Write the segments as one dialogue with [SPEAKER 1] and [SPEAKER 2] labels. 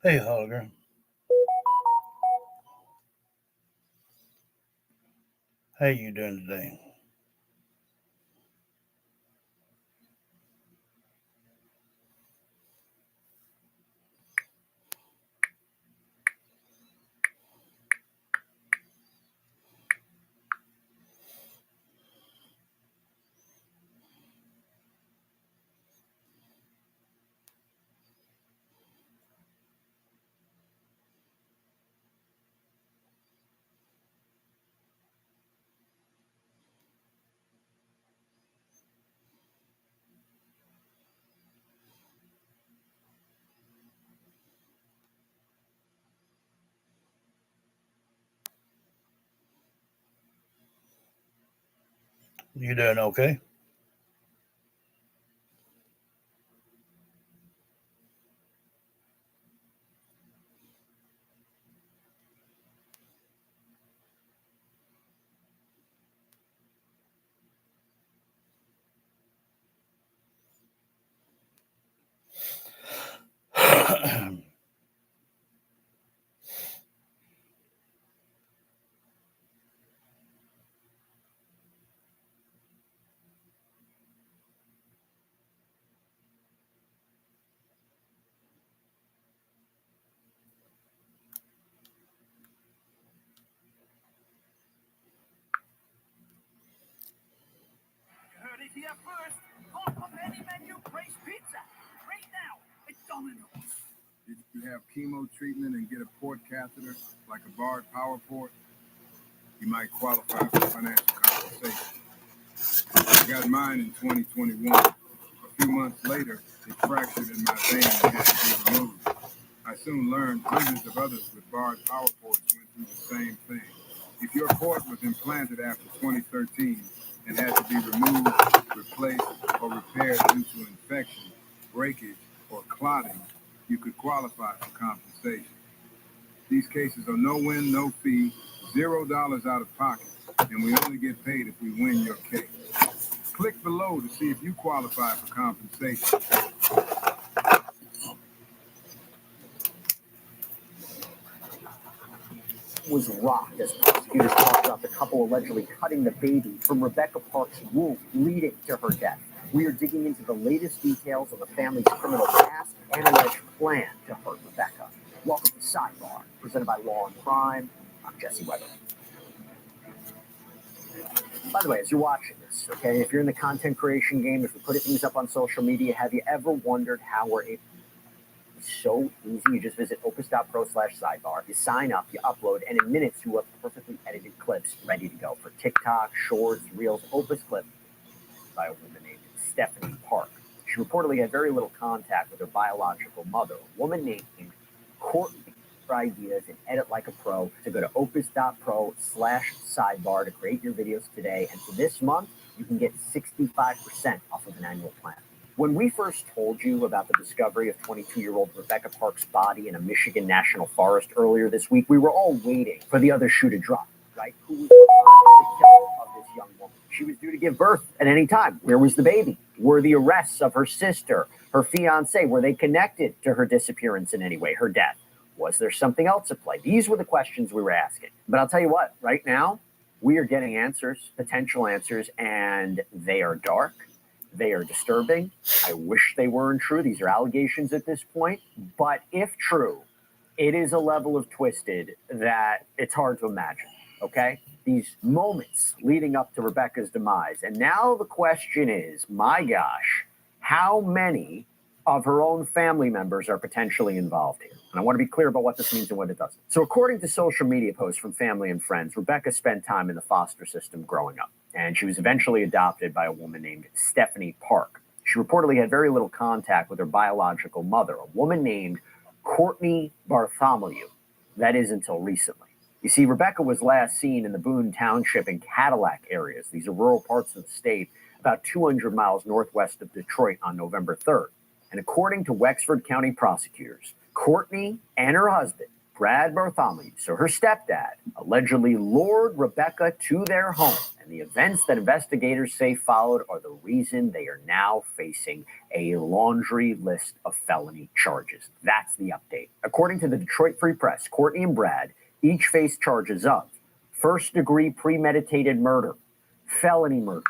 [SPEAKER 1] Hey, Holger. How you doing today? You doing okay?
[SPEAKER 2] Heard it here first. Call up any menu, praise pizza. Right now, it's Domino's.
[SPEAKER 3] Did you have chemo treatment and get a port catheter, like a barred power port? You might qualify for financial compensation. I got mine in 2021. A few months later, it fractured in my vein and had to be removed. I soon learned hundreds of others with barred power ports went through the same thing. If your port was implanted after 2013 and had to be removed, replaced, or repaired due to infection, breakage, or clotting, you could qualify for compensation. These cases are no win, no fee, $0 out of pocket, and we only get paid if we win your case. Click below to see if you qualify for compensation.
[SPEAKER 2] Was rocked as prosecutors talked about the couple allegedly cutting the baby from Rebecca Park's womb, leading to her death. We are digging into the latest details of the family's criminal past and alleged plan to hurt Rebecca. Welcome to Sidebar, presented by Law and Crime. I'm Jesse Weber. By the way, as you're watching this, okay, if you're in the content creation game, if you're putting things up on social media, have you ever wondered how we're able? It's so easy. You just visit opus.pro/sidebar. You sign up, you upload, and in minutes you have perfectly edited clips ready to go for TikTok, Shorts, Reels. Opus clip by a woman named Stephanie Park. She reportedly had very little contact with her biological mother, a woman named Courtney. For ideas and edit like a pro, so go to opus.pro/sidebar to create your videos today. And for this month, you can get 65% off of an annual plan. When we first told you about the discovery of 22-year-old Rebecca Park's body in a Michigan national forest earlier this week, we were all waiting for the other shoe to drop, right? Who was the killer of this young woman? She was due to give birth at any time. Where was the baby? Were the arrests of her sister, her fiance, were they connected to her disappearance in any way, her death? Was there something else at play? These were the questions we were asking. But I'll tell you what, right now, we are getting answers, potential answers, and they are dark. They are disturbing. I wish they weren't true. These are allegations at this point. But if true, it is a level of twisted that it's hard to imagine, okay? These moments leading up to Rebecca's demise. And now the question is, my gosh, how many of her own family members are potentially involved here? And I want to be clear about what this means and what it doesn't. So according to social media posts from family and friends, Rebecca spent time in the foster system growing up, and she was eventually adopted by a woman named Stephanie Park. She reportedly had very little contact with her biological mother, a woman named Courtney Bartholomew. That is until recently. You see, Rebecca was last seen in the Boone Township and Cadillac areas. These are rural parts of the state, about 200 miles northwest of Detroit on November 3rd. And according to Wexford County prosecutors, Courtney and her husband, Brad Bartholomew, so her stepdad, allegedly lured Rebecca to their home. And And the events that investigators say followed are the reason they are now facing a laundry list of felony charges. That's the update. According to the Detroit Free Press, Courtney and Brad each face charges of first-degree premeditated murder, felony murder,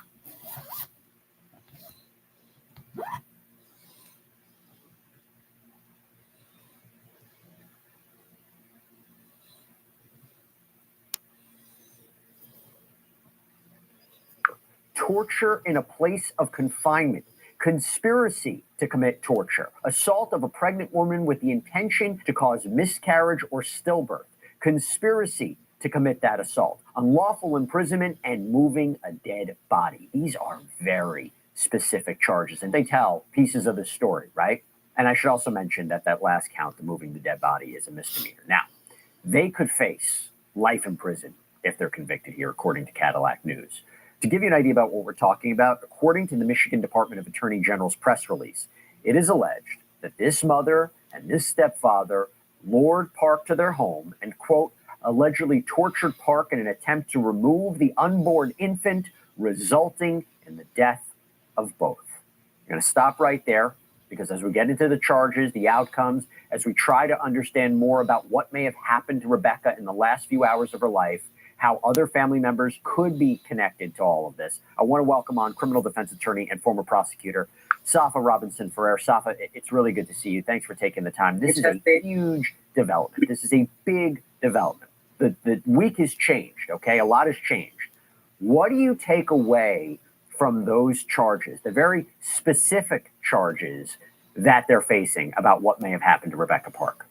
[SPEAKER 2] torture in a place of confinement, conspiracy to commit torture, assault of a pregnant woman with the intention to cause miscarriage or stillbirth, conspiracy to commit that assault, unlawful imprisonment, and moving a dead body. These are very specific charges, and they tell pieces of the story, right? And I should also mention that that last count, the moving the dead body, is a misdemeanor. Now, they could face life in prison if they're convicted here, according to Cadillac News. To give you an idea about what we're talking about, according to the Michigan Department of Attorney General's press release, it is alleged that this mother and this stepfather lured Park to their home and, quote, allegedly tortured Park in an attempt to remove the unborn infant, resulting in the death of both. I'm going to stop right there because as we get into the charges, the outcomes, as we try to understand more about what may have happened to Rebecca in the last few hours of her life, how other family members could be connected to all of this, I want to welcome on criminal defense attorney and former prosecutor, Safa Robinson Ferrer. Safa, it's really good to see you. Thanks for taking the time. This is a huge development. This is a big development. The week has changed, okay? A lot has changed. What do you take away from those charges, the very specific charges that they're facing about what may have happened to Rebecca Park?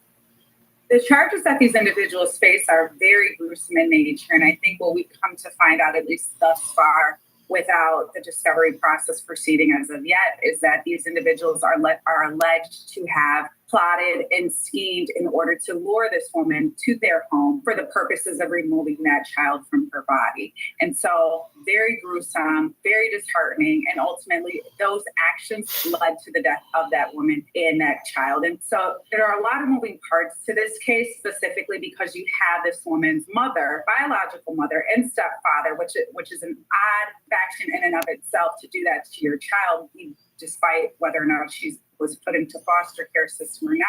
[SPEAKER 4] The charges that these individuals face are very gruesome in nature. And I think what we've come to find out, at least thus far, without the discovery process proceeding as of yet, is that these individuals are alleged to have plotted and schemed in order to lure this woman to their home for the purposes of removing that child from her body. And so very gruesome, very disheartening, and ultimately those actions led to the death of that woman and that child. And so there are a lot of moving parts to this case, specifically because you have this woman's mother, biological mother, and stepfather, which is an odd faction in and of itself to do that to your child, despite whether or not she was put into foster care system or not.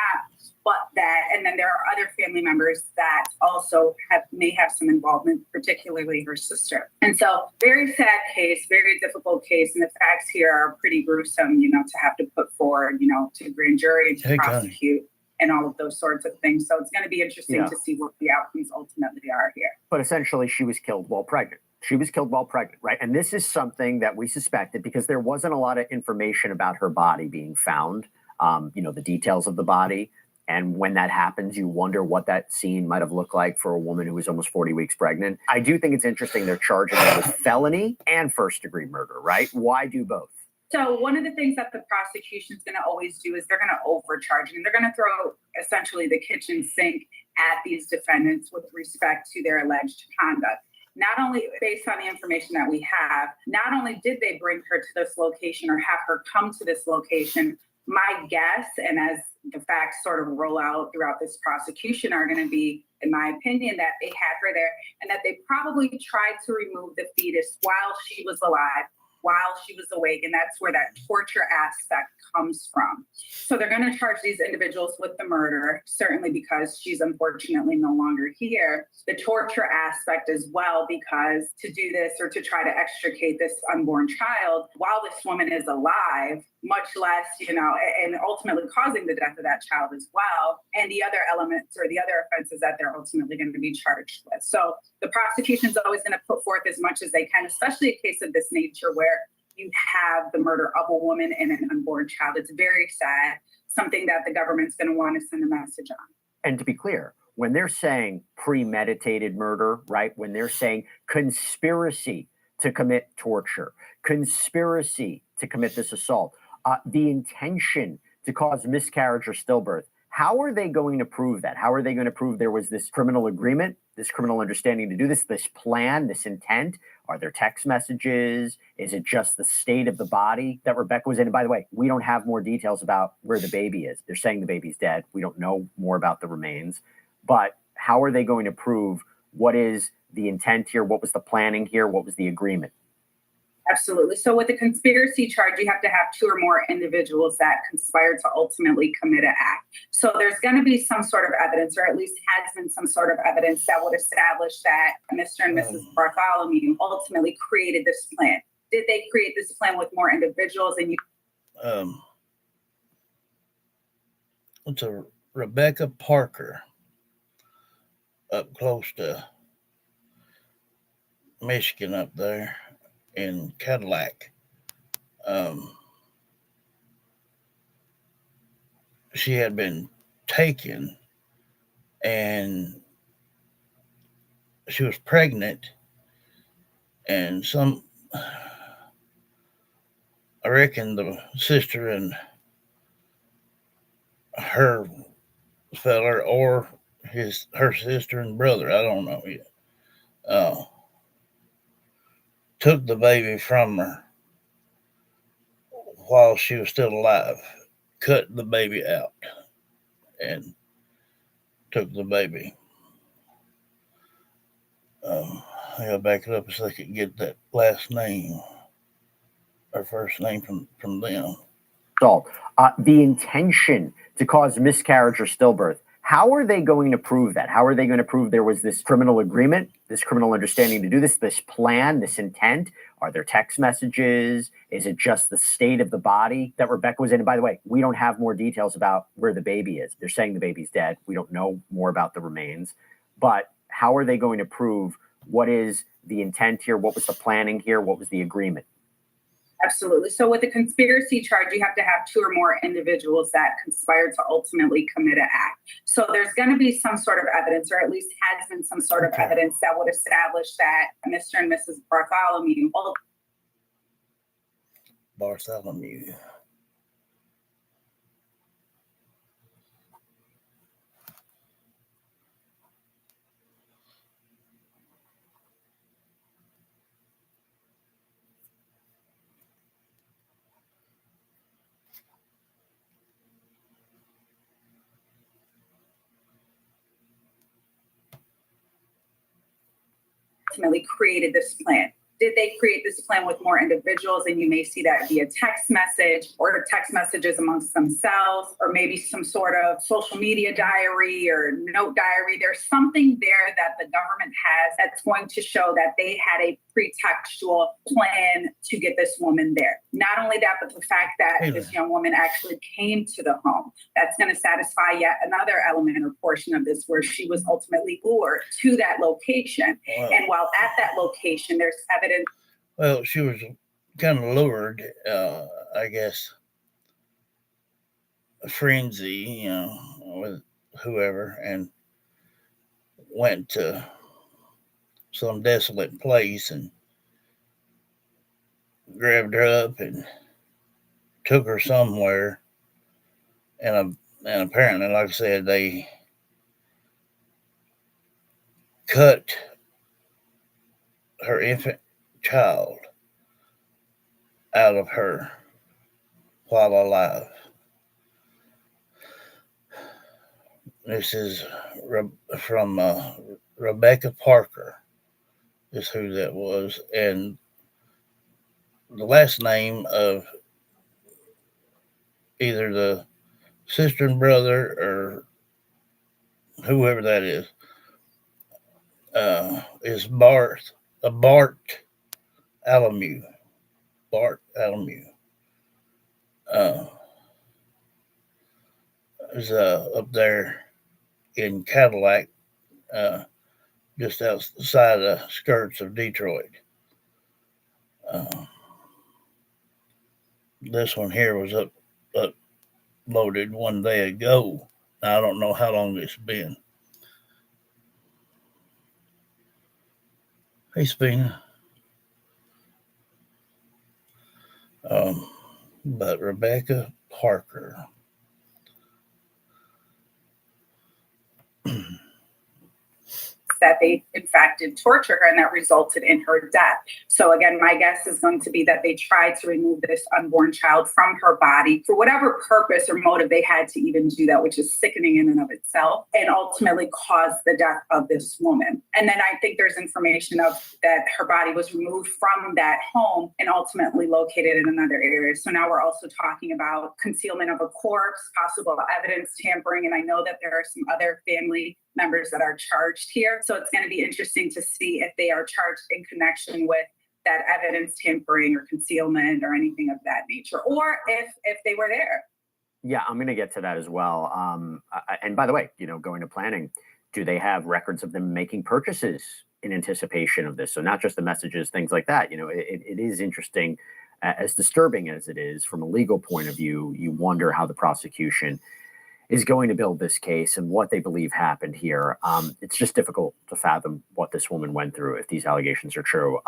[SPEAKER 4] But that, and then there are other family members that also may have some involvement, particularly her sister. And so very sad case, very difficult case. And the facts here are pretty gruesome, to have to put forward, to grand jury and to prosecute and all of those sorts of things. So it's going to be interesting to see what the outcomes ultimately are here.
[SPEAKER 2] But essentially she was killed while pregnant. She was killed while pregnant, right? And this is something that we suspected because there wasn't a lot of information about her body being found, the details of the body. And when that happens, you wonder what that scene might have looked like for a woman who was almost 40 weeks pregnant. I do think it's interesting they're charging her with felony and first-degree murder, right? Why do both?
[SPEAKER 4] So one of the things that the prosecution is going to always do is they're going to overcharge and they're going to throw essentially the kitchen sink at these defendants with respect to their alleged conduct. Not only based on the information that we have, not only did they bring her to this location or have her come to this location, my guess, and as the facts sort of roll out throughout this prosecution, are going to be, in my opinion, that they had her there and that they probably tried to remove the fetus while she was alive, while she was awake. And that's where that torture aspect comes from. So they're going to charge these individuals with the murder, certainly because she's unfortunately no longer here. The torture aspect as well, because to do this or to try to extricate this unborn child while this woman is alive, much less, and ultimately causing the death of that child as well. And the other elements or the other offenses that they're ultimately going to be charged with. So the prosecution is always going to put forth as much as they can, especially a case of this nature where you have the murder of a woman and an unborn child. It's very sad, something that the government's going to want to send a message on.
[SPEAKER 2] And to be clear, when they're saying premeditated murder, right? When they're saying conspiracy to commit torture, conspiracy to commit this assault, the intention to cause miscarriage or stillbirth, how are they going to prove that? How are they going to prove there was this criminal agreement, this criminal understanding to do this plan, this intent? Are there text messages? Is it just the state of the body that Rebecca was in? And by the way, we don't have more details about where the baby is. They're saying the baby's dead. We don't know more about the remains. But how are they going to prove what is the intent here? What was the planning here? What was the agreement?
[SPEAKER 4] Absolutely. So with a conspiracy charge, you have to have two or more individuals that conspire to ultimately commit an act. So there's going to be some sort of evidence, or at least has been some sort of evidence that would establish that Mr. and Mrs. Bartholomew ultimately created this plan. Did they create this plan with more individuals? And
[SPEAKER 1] it's a Rebecca Parker up close to Michigan up there in Cadillac. She had been taken and she was pregnant, and I reckon the sister and her feller, or her sister and brother, I don't know yet, took the baby from her while she was still alive, cut the baby out, and took the baby. I gotta back it up so I could get that last name or first name from them.
[SPEAKER 2] So, the intention to cause miscarriage or stillbirth, how are they going to prove that? How are they going to prove there was this criminal agreement, this criminal understanding to do this plan, this intent? Are there text messages? Is it just the state of the body that Rebecca was in? And by the way, we don't have more details about where the baby is. They're saying the baby's dead. We don't know more about the remains. But how are they going to prove what is the intent here? What was the planning here? What was the agreement?
[SPEAKER 4] Absolutely. So with a conspiracy charge, you have to have two or more individuals that conspire to ultimately commit an act. So there's going to be some sort of evidence, or at least has been some sort of evidence that would establish that Mr. and Mrs. Bartholomew ultimately created this plan. Did they create this plan with more individuals? And you may see that via text message or text messages amongst themselves, or maybe some sort of social media diary or note diary. There's something there that the government has that's going to show that they had a pretextual plan to get this woman there. Not only that, but the fact that this young woman actually came to the home. That's going to satisfy yet another element or portion of this, where she was ultimately lured to that location. Wow. And while at that location, there's evidence.
[SPEAKER 1] Well, she was kind of lured, I guess, a frenzy, with whoever, and went to some desolate place and grabbed her up and took her somewhere. And apparently, like I said, they cut her infant child out of her while alive. This is from Rebecca Parker, is who that was. And the last name of either the sister and brother or whoever that is Bart Alamew. Bart Alamew. Is up there in Cadillac, just outside the skirts of Detroit. This one here was uploaded one day ago. I don't know how long it's been. Hey, Spina. But Rebecca Parker.
[SPEAKER 4] that they in fact did torture her, and that resulted in her death. So again, my guess is going to be that they tried to remove this unborn child from her body for whatever purpose or motive they had to even do that, which is sickening in and of itself, and ultimately caused the death of this woman. And then I think there's information of that her body was removed from that home and ultimately located in another area. So now we're also talking about concealment of a corpse, possible evidence tampering, and I know that there are some other family members that are charged here. So it's going to be interesting to see if they are charged in connection with that evidence tampering or concealment or anything of that nature, or if they were there.
[SPEAKER 2] Yeah, I'm going to get to that as well. And by the way, going to planning, do they have records of them making purchases in anticipation of this? So not just the messages, things like that. It is interesting, as disturbing as it is from a legal point of view. You wonder how the prosecution is going to build this case and what they believe happened here. It's just difficult to fathom what this woman went through if these allegations are true.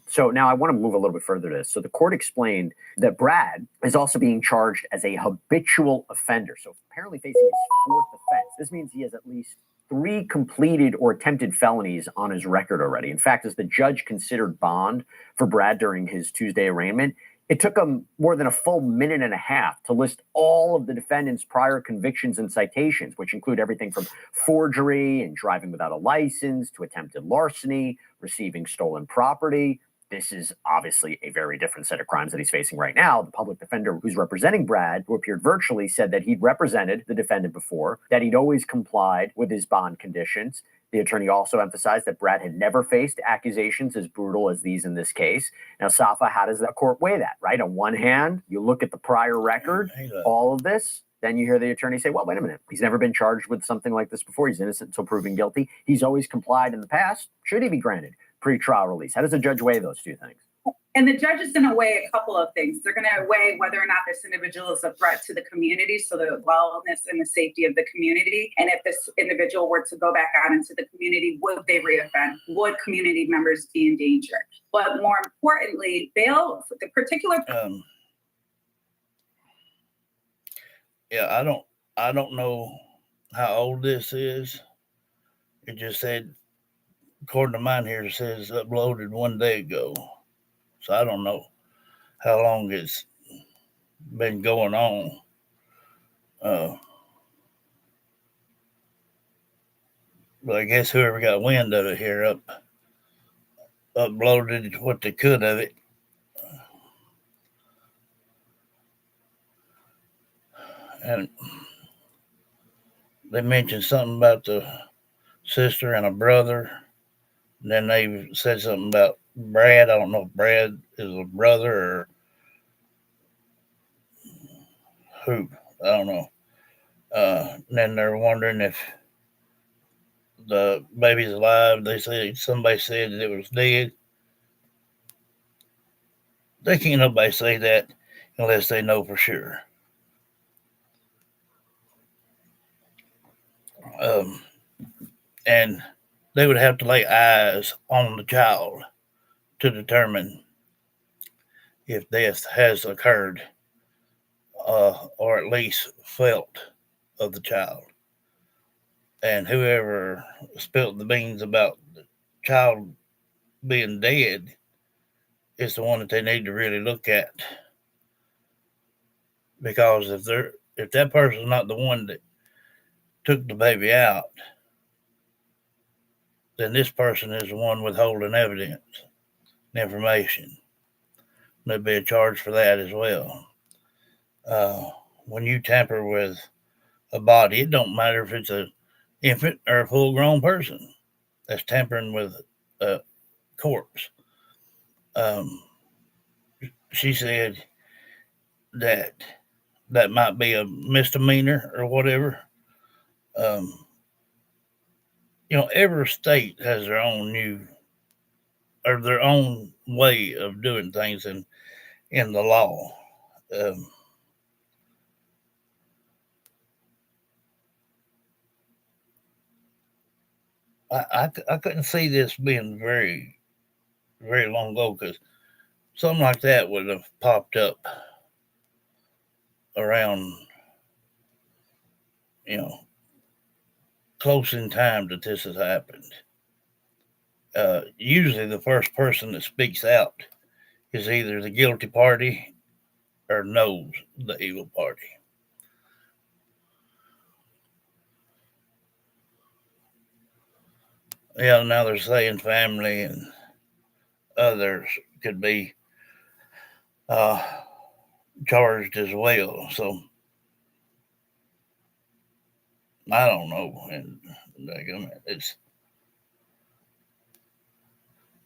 [SPEAKER 2] So now I want to move a little bit further to this. So the court explained that Brad is also being charged as a habitual offender. So apparently facing his fourth offense. This means he has at least 3 completed or attempted felonies on his record already. In fact, as the judge considered bond for Brad during his Tuesday arraignment, it took him more than a full minute and a half to list all of the defendant's prior convictions and citations, which include everything from forgery and driving without a license to attempted larceny, receiving stolen property. This is obviously a very different set of crimes that he's facing right now. The public defender who's representing Brad, who appeared virtually, said that he'd represented the defendant before, that he'd always complied with his bond conditions. The attorney also emphasized that Brad had never faced accusations as brutal as these in this case. Now, Safa, how does the court weigh that, right? On one hand, you look at the prior record, all of this, then you hear the attorney say, well, wait a minute. He's never been charged with something like this before. He's innocent until proven guilty. He's always complied in the past. Should he be granted pre-trial release? How does the judge weigh those two things?
[SPEAKER 4] And the judge is going to weigh a couple of things. They're going to weigh whether or not this individual is a threat to the community, so the wellness and the safety of the community. And if this individual were to go back out into the community, would they reoffend? Would community members be in danger? But more importantly, bail, the particular.
[SPEAKER 1] Yeah, I don't know how old this is. It just said, according to mine here, it says uploaded 1 day ago. So I don't know how long it's been going on. But I guess whoever got wind of it here uploaded what they could of it. And they mentioned something about the sister and a brother. And then they said something about Brad. I don't know if Brad is a brother or who. I don't know. And then they're wondering if the baby's alive. They said somebody said that it was dead. They can't nobody say that unless they know for sure. And they would have to lay eyes on the child to determine if death has occurred, or at least felt of the child. And whoever spilled the beans about the child being dead is the one that they need to really look at. Because if that person's not the one that took the baby out, then this person is the one withholding evidence and information. There'd be a charge for that as well. When you tamper with a body, it don't matter if it's an infant or a full-grown person that's tampering with a corpse. She said that might be a misdemeanor or whatever. Every state has their own their own way of doing things in the law. I couldn't see this being very, very long ago, because something like that would have popped up around, close in time that this has happened. usually the first person that speaks out is either the guilty party or knows the evil party. Yeah, now they're saying family and others could be uh, charged as well. So I don't know, and it's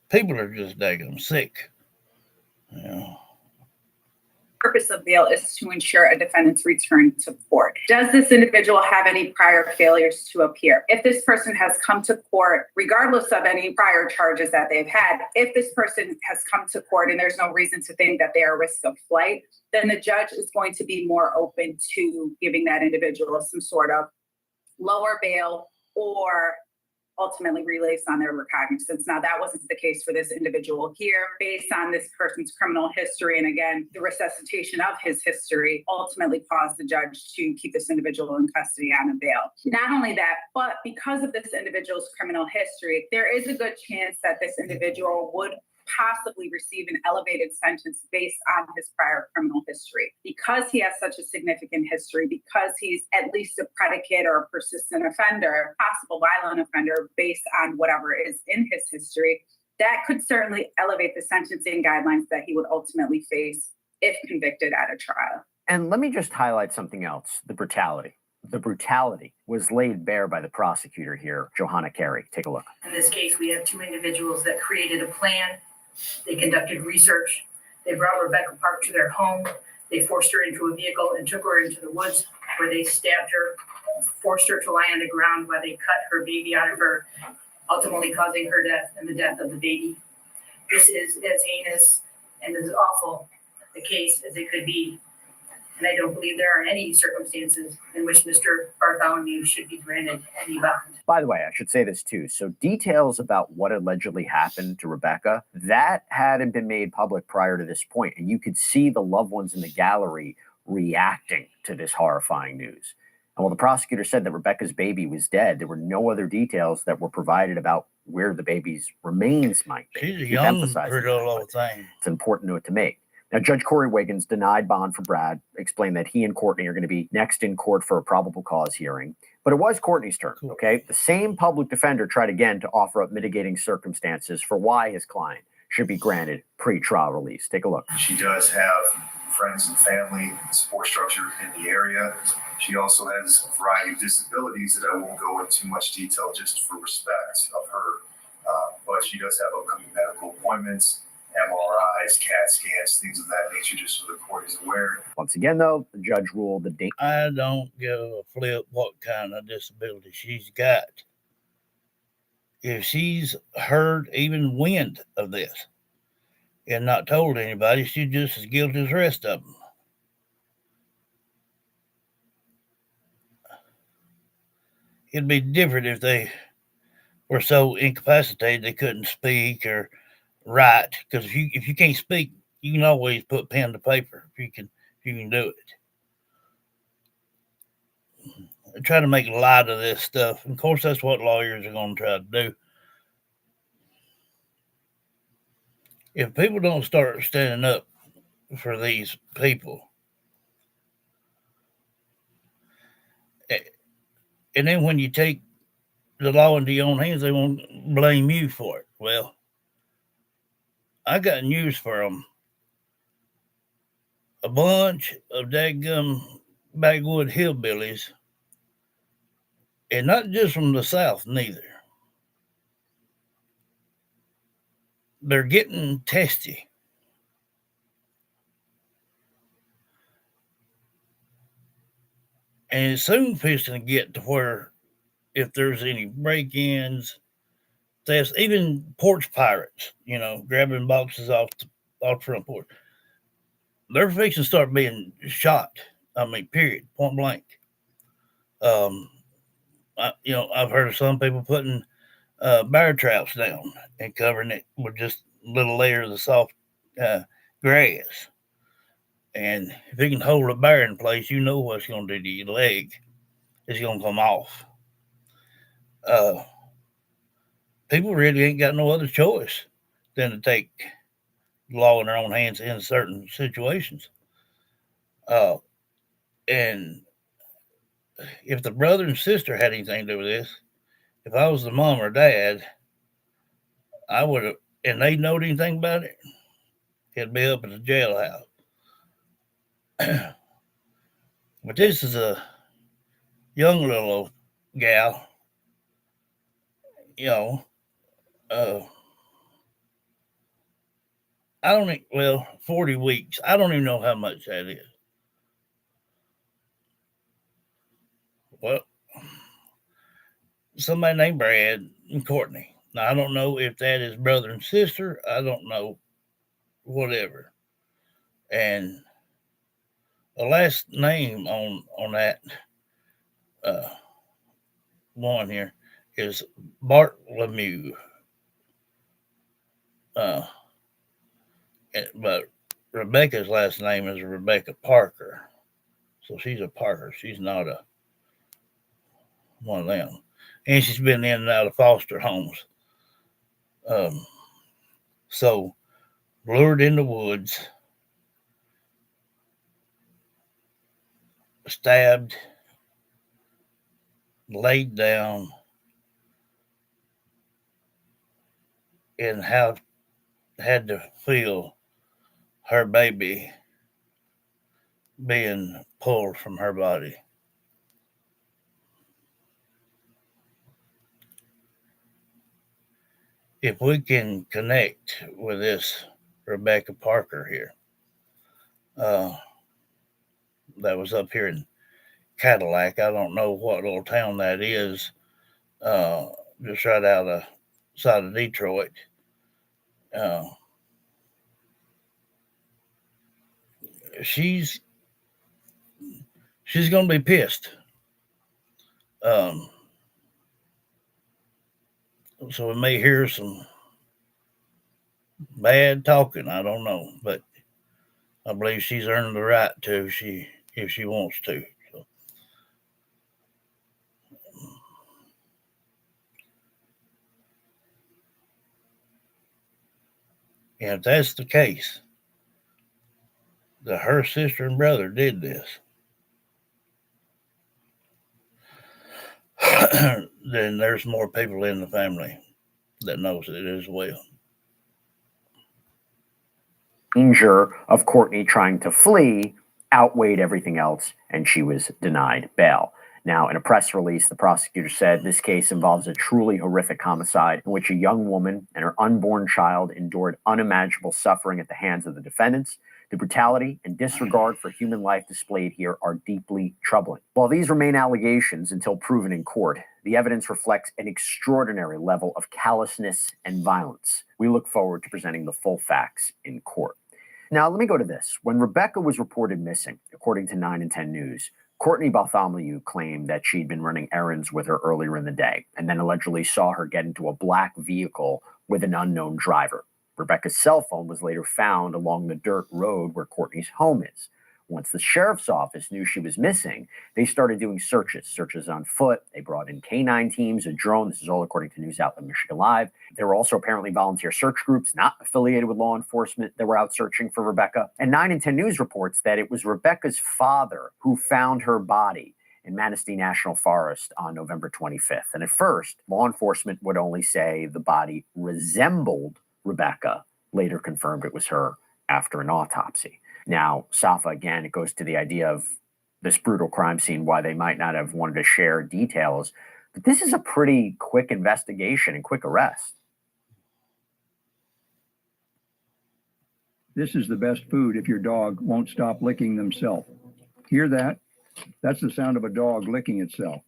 [SPEAKER 1] people are just daggum sick. You know.
[SPEAKER 4] Purpose of bail is to ensure a defendant's return to court. Does this individual have any prior failures to appear? If this person has come to court, regardless of any prior charges that they've had, if this person has come to court and there's no reason to think that they are at risk of flight, then the judge is going to be more open to giving that individual some sort of lower bail or ultimately released on their recognizance. Now, that wasn't the case for this individual here, based on this person's criminal history. And again, the resuscitation of his history ultimately caused the judge to keep this individual in custody on a bail. Not only that, but because of this individual's criminal history, there is a good chance that this individual would possibly receive an elevated sentence based on his prior criminal history. Because he has such a significant history, because he's at least a predicate or a persistent offender, possible violent offender based on whatever is in his history, that could certainly elevate the sentencing guidelines that he would ultimately face if convicted at a trial.
[SPEAKER 2] And let me just highlight something else, the brutality. The brutality was laid bare by the prosecutor here, Johanna Carey. Take a look.
[SPEAKER 5] In this case, we have two individuals that created a plan. They conducted research. They brought Rebecca Park to their home. They forced her into a vehicle and took her into the woods where they stabbed her, forced her to lie on the ground while they cut her baby out of her, ultimately causing her death and the death of the baby. This is as heinous and as awful a case as it could be. And I don't believe there are any circumstances in which Mr. Bartholomew should be granted any bond.
[SPEAKER 2] By the way, I should say this too. So details about what allegedly happened to Rebecca, that hadn't been made public prior to this point. And you could see the loved ones in the gallery reacting to this horrifying news. And while the prosecutor said that Rebecca's baby was dead, there were no other details that were provided about where the baby's remains might be.
[SPEAKER 1] She's a young, pretty old thing.
[SPEAKER 2] It's an important note to make. Now, Judge Corey Wiggins denied bond for Brad, explained that he and Courtney are going to be next in court for a probable cause hearing. But it was Courtney's turn, okay? The same public defender tried again to offer up mitigating circumstances for why his client should be granted pre-trial release. Take a look.
[SPEAKER 6] She does have friends and family and support structure in the area. She also has a variety of disabilities that I won't go into much detail just for respect of her. But she does have upcoming medical appointments, MRIs, CAT scans, things of that nature, just so the court is aware.
[SPEAKER 2] Once again, though, the judge ruled the date.
[SPEAKER 1] I don't give a flip what kind of disability she's got. If she's heard even wind of this and not told anybody, she's just as guilty as the rest of them. It'd be different if they were so incapacitated they couldn't speak or write. Because if you can't speak, you can always put pen to paper. If you can do it. I try to make light of this stuff. And of course, that's what lawyers are going to try to do. If people don't start standing up for these people, and then when you take the law into your own hands, they won't blame you for it. Well, I got news for them. A bunch of daggum backwood hillbillies, and not just from the South, neither. They're getting testy. And it's soon fixing to get to where if there's any break-ins, thefts, even porch pirates, grabbing boxes off the front porch, they're fixing to start being shot. Period, point blank. I've heard of some people putting bear traps down and covering it with just little layers of soft grass. And if you can hold a bear in place, you know what it's going to do to your leg. It's going to come off. people really ain't got no other choice than to take the law in their own hands in certain situations. Uh, and if the brother and sister had anything to do with this, if I was the mom or dad, I would have, and they knowed anything about it, it'd be up at the jailhouse. But this is a young little gal, you know. Uh, I don't think, well, 40 weeks. I don't even know how much that is. Well, somebody named Brad and Courtney. Now, I don't know if that is brother and sister. I don't know, whatever. And the last name on that uh, one here is Bartholomew. Uh, but Rebecca's last name is Rebecca Parker. So she's a Parker. She's not a one of them. And she's been in and out of foster homes. Um, so lured in the woods, stabbed, laid down, and had to feel her baby being pulled from her body. If we can connect with this Rebecca Parker here, that was up here in Cadillac. I don't know what little town that is, uh, just right outside of Detroit. Uh, she's gonna be pissed. Um, so we may hear some bad talking. I don't know, but I believe she's earned the right to if she wants to. So, and if that's the case, that her sister and brother did this, then there's more people in the family that knows it as well.
[SPEAKER 2] Danger of Courtney trying to flee outweighed everything else, and she was denied bail. Now, in a press release, the prosecutor said this case involves a truly horrific homicide in which a young woman and her unborn child endured unimaginable suffering at the hands of the defendants. The brutality and disregard for human life displayed here are deeply troubling. While these remain allegations until proven in court, the evidence reflects an extraordinary level of callousness and violence. We look forward to presenting the full facts in court. Now, let me go to this. When Rebecca was reported missing, according to 9 and 10 News, Courtney Bartholomew claimed that she'd been running errands with her earlier in the day and then allegedly saw her get into a black vehicle with an unknown driver. Rebecca's cell phone was later found along the dirt road where Courtney's home is. Once the sheriff's office knew she was missing, they started doing searches on foot. They brought in K9 teams, a drone. This is all according to news outlet Michigan Live. There were also apparently volunteer search groups not affiliated with law enforcement that were out searching for Rebecca. And 9 and 10 News reports that it was Rebecca's father who found her body in Manistee National Forest on November 25th. And at first, law enforcement would only say the body resembled Rebecca, later confirmed it was her after an autopsy. Now, Safa, again, it goes to the idea of this brutal crime scene, why they might not have wanted to share details. But this is a pretty quick investigation and quick arrest.
[SPEAKER 7] This is the best food if your dog won't stop licking themselves. Hear that? That's the sound of a dog licking itself.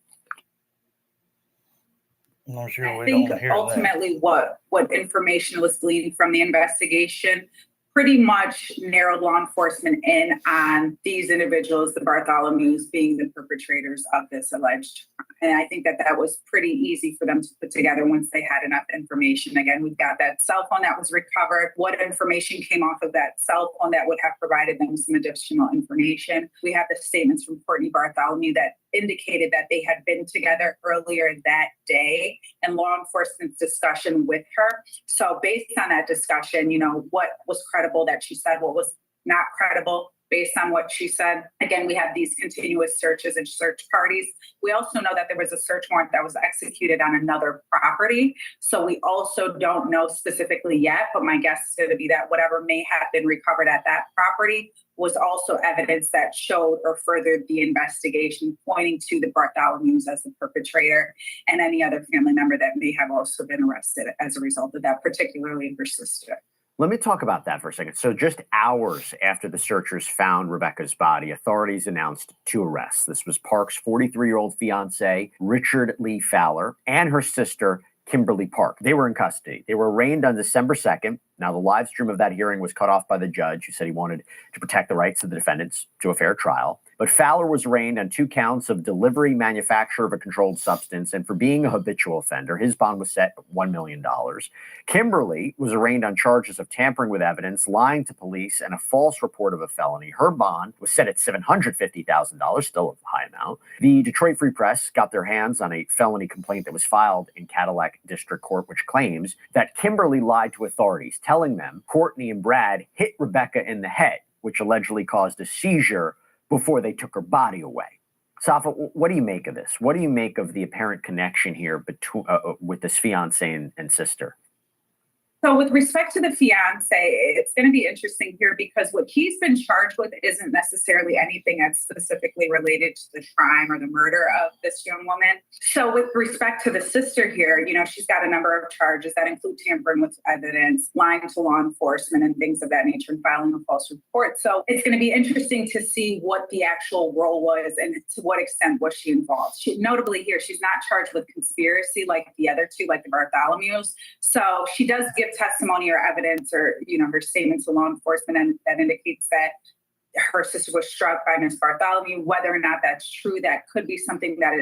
[SPEAKER 1] I'm not sure
[SPEAKER 4] I
[SPEAKER 1] we
[SPEAKER 4] think
[SPEAKER 1] don't hear
[SPEAKER 4] ultimately what information was gleaned from the investigation pretty much narrowed law enforcement in on these individuals, the Bartholomews, being the perpetrators of this alleged crime. And I think that that was pretty easy for them to put together once they had enough information. Again, we've got that cell phone that was recovered, what information came off of that cell phone that would have provided them some additional information. We have the statements from Courtney Bartholomew that indicated that they had been together earlier that day and law enforcement's discussion with her. So based on that discussion, what was credible that she said, what was not credible based on what she said. Again, we have these continuous searches and search parties. We also know that there was a search warrant that was executed on another property. So we also don't know specifically yet, but my guess is going to be that whatever may have been recovered at that property was also evidence that showed or furthered the investigation, pointing to the Bartholomews as the perpetrator and any other family member that may have also been arrested as a result of that, particularly her sister.
[SPEAKER 2] Let me talk about that for a second. So just hours after the searchers found Rebecca's body, authorities announced 2 arrests. This was Park's 43-year-old fiance, Richard Lee Fowler, and her sister, Kimberly Park. They were in custody. They were arraigned on December 2nd. Now, the live stream of that hearing was cut off by the judge, who said he wanted to protect the rights of the defendants to a fair trial. But Fowler was arraigned on 2 counts of delivery, manufacture of a controlled substance, and for being a habitual offender. His bond was set at $1 million. Kimberly was arraigned on charges of tampering with evidence, lying to police, and a false report of a felony. Her bond was set at $750,000, still a high amount. The Detroit Free Press got their hands on a felony complaint that was filed in Cadillac District Court, which claims that Kimberly lied to authorities, telling them Courtney and Brad hit Rebecca in the head, which allegedly caused a seizure before they took her body away. Safa, what do you make of this? What do you make of the apparent connection here between with this fiance and sister?
[SPEAKER 4] So with respect to the fiance, it's going to be interesting here because what he's been charged with isn't necessarily anything that's specifically related to the crime or the murder of this young woman. So with respect to the sister here, she's got a number of charges that include tampering with evidence, lying to law enforcement and things of that nature, and filing a false report. So it's going to be interesting to see what the actual role was and to what extent was she involved. Notably here, she's not charged with conspiracy like the other 2, like the Bartholomews. So she does give testimony or evidence or, her statement to law enforcement, and that indicates that her sister was struck by Ms. Bartholomew. Whether or not that's true, that could be something that,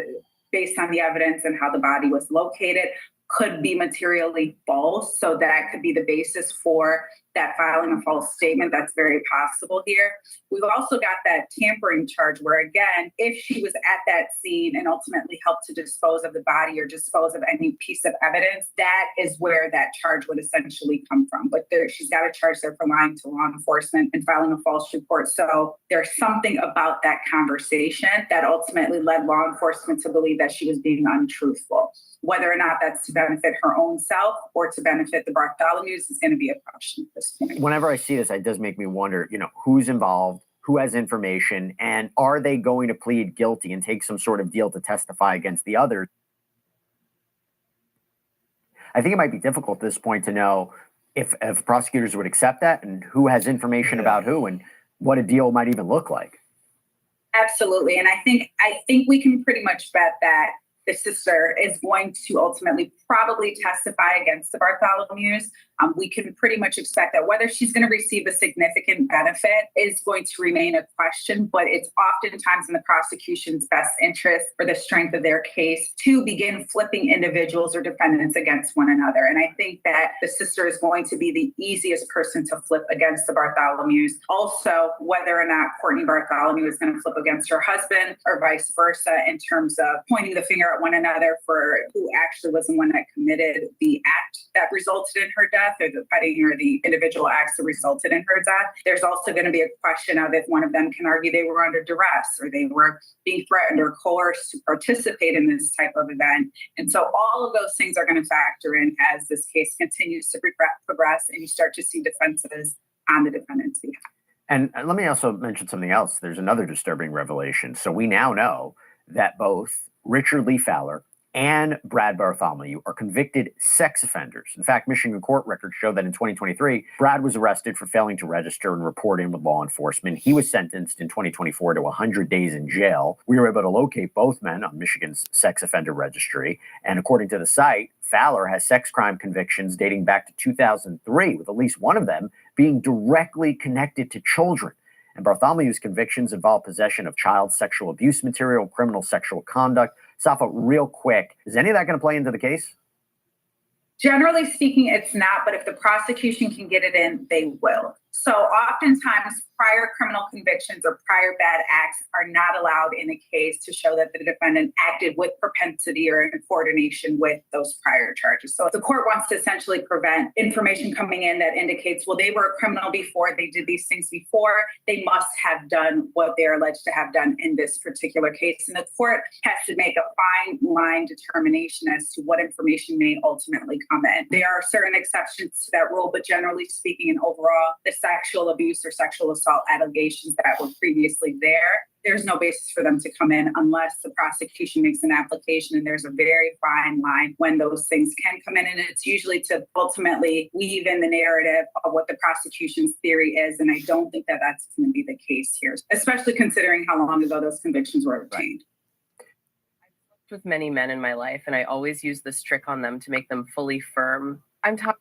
[SPEAKER 4] based on the evidence and how the body was located, could be materially false. So that could be the basis for that filing a false statement. That's very possible here. We've also got that tampering charge where, again, if she was at that scene and ultimately helped to dispose of the body or dispose of any piece of evidence, that is where that charge would essentially come from. But she's got a charge there for lying to law enforcement and filing a false report. So there's something about that conversation that ultimately led law enforcement to believe that she was being untruthful. Whether or not that's to benefit her own self or to benefit the Bartholomews is going to be a question at this point.
[SPEAKER 2] Whenever I see this, it does make me wonder, who's involved, who has information, and are they going to plead guilty and take some sort of deal to testify against the others? I think it might be difficult at this point to know if prosecutors would accept that and who has information about who and what a deal might even look like.
[SPEAKER 4] Absolutely. And I think we can pretty much bet that the sister is going to ultimately probably testify against the Bartholomews. We can pretty much expect that whether she's going to receive a significant benefit is going to remain a question, but it's oftentimes in the prosecution's best interest for the strength of their case to begin flipping individuals or defendants against one another. And I think that the sister is going to be the easiest person to flip against the Bartholomews. Also, whether or not Courtney Bartholomew is going to flip against her husband or vice versa in terms of pointing the finger at one another for who actually was the one that committed the act that resulted in her death, or the petting or the individual acts that resulted in her death. There's also going to be a question of if one of them can argue they were under duress or they were being threatened or coerced to participate in this type of event. And so all of those things are going to factor in as this case continues to progress and you start to see defenses on the defendant's behalf.
[SPEAKER 2] And let me also mention something else. There's another disturbing revelation. So we now know that both Richard Lee Fowler and Brad Bartholomew are convicted sex offenders. In fact, Michigan court records show that in 2023, Brad was arrested for failing to register and report in with law enforcement. He was sentenced in 2024 to 100 days in jail. We were able to locate both men on Michigan's sex offender registry. And according to the site, Fowler has sex crime convictions dating back to 2003, with at least one of them being directly connected to children. And Bartholomew's convictions involve possession of child sexual abuse material, criminal sexual conduct, Safa, real quick, is any of that going to play into the case?
[SPEAKER 4] Generally speaking, it's not, but if the prosecution can get it in, they will. So oftentimes prior criminal convictions or prior bad acts are not allowed in a case to show that the defendant acted with propensity or in coordination with those prior charges. So if the court wants to essentially prevent information coming in that indicates, well, they were a criminal before, they did these things before, they must have done what they're alleged to have done in this particular case. And the court has to make a fine line determination as to what information may ultimately come in. There are certain exceptions to that rule, but generally speaking and overall, the sexual abuse or sexual assault allegations that were previously there, there's no basis for them to come in unless the prosecution makes an application, and there's a very fine line when those things can come in, and it's usually to ultimately weave in the narrative of what the prosecution's theory is, and I don't think that that's going to be the case here, especially considering how long ago those convictions were obtained.
[SPEAKER 8] I've with many men in my life, and I always use this trick on them to make them fully firm. I'm talking.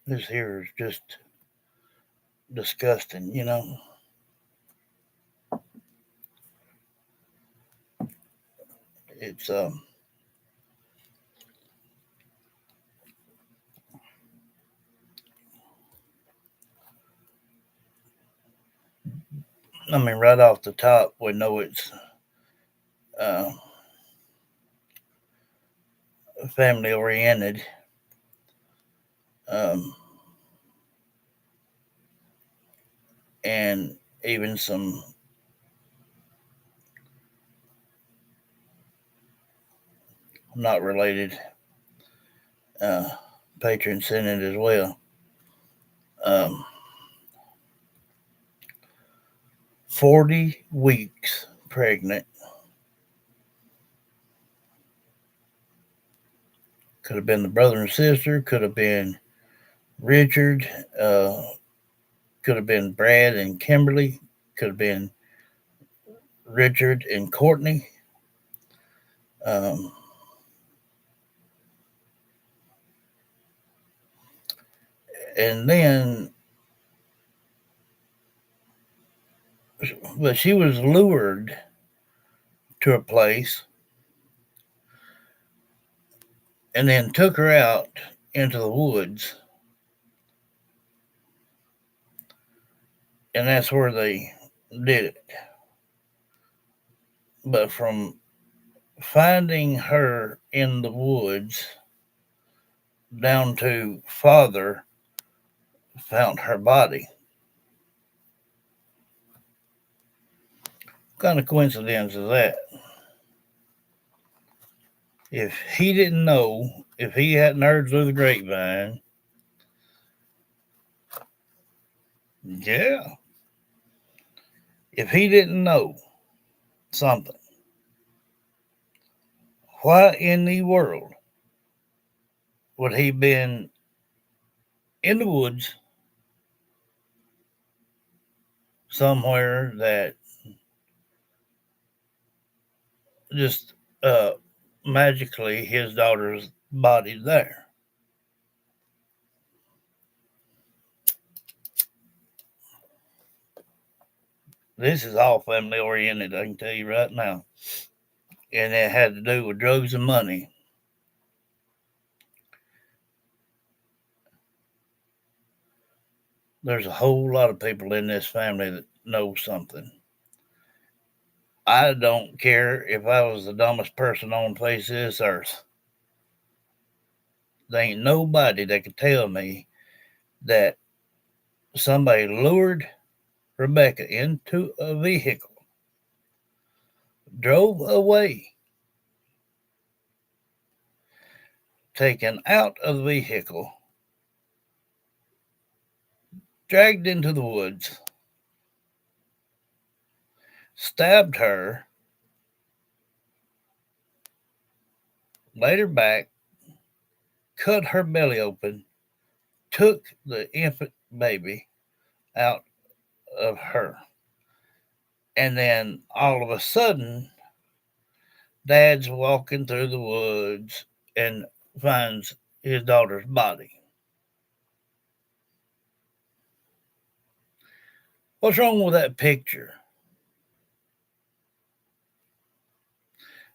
[SPEAKER 1] This here is just disgusting, you know. It's I mean, right off the top, we know it's family oriented. And even some not related patrons in it as well. 40 weeks pregnant. Could have been the brother and sister, could have been Richard, could have been Brad and Kimberly, could have been Richard and Courtney. And then, but she was lured to a place and then took her out into the woods. And that's where they did it. But from finding her in the woods down to father found her body. What kind of coincidence is that? If he didn't know, if he hadn't heard through the grapevine, yeah. If he didn't know something, why in the world would he been in the woods somewhere that just magically his daughter's body's there? This is all family oriented, I can tell you right now. And it had to do with drugs and money. There's a whole lot of people in this family that know something. I don't care if I was the dumbest person on the face of this earth. There ain't nobody that could tell me that somebody lured Rebecca into a vehicle, drove away, taken out of the vehicle, dragged into the woods, stabbed her, laid her back, cut her belly open, took the infant baby out of her. And then all of a sudden, Dad's walking through the woods and finds his daughter's body. What's wrong with that picture?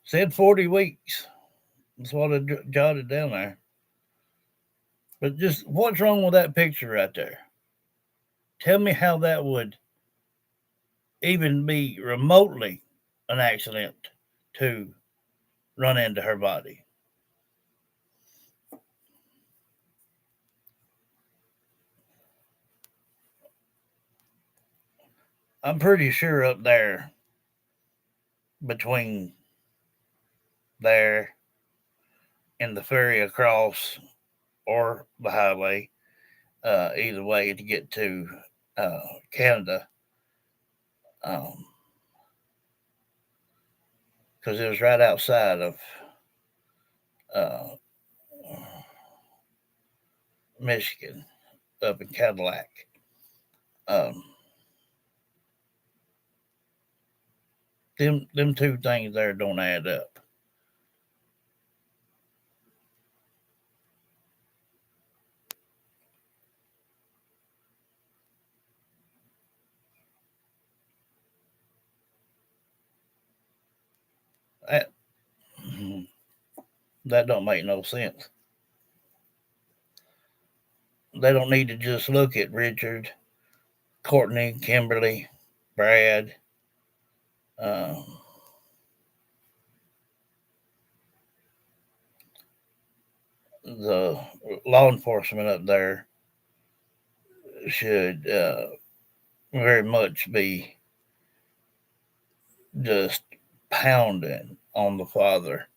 [SPEAKER 1] Said 40 weeks. That's what I jotted down there. But just what's wrong with that picture right there? Tell me how that would even be remotely an accident to run into her body. I'm pretty sure up there, between there and the ferry across or the highway, either way to get to Canada, because it was right outside of uh, Michigan, up in Cadillac. Um, them two things there don't add up. That, that don't make no sense. They don't need to just look at Richard, Courtney, Kimberly, Brad, the law enforcement up there should very much be just pounding on the father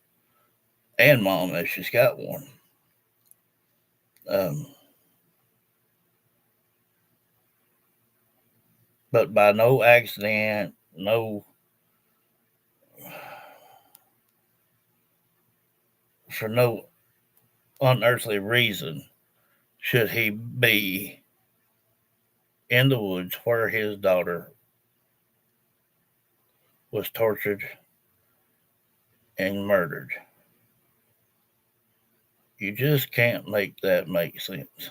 [SPEAKER 1] and mom if she's got one. But by no accident, no, for no unearthly reason, should he be in the woods where his daughter was tortured and murdered. You just can't make that make sense.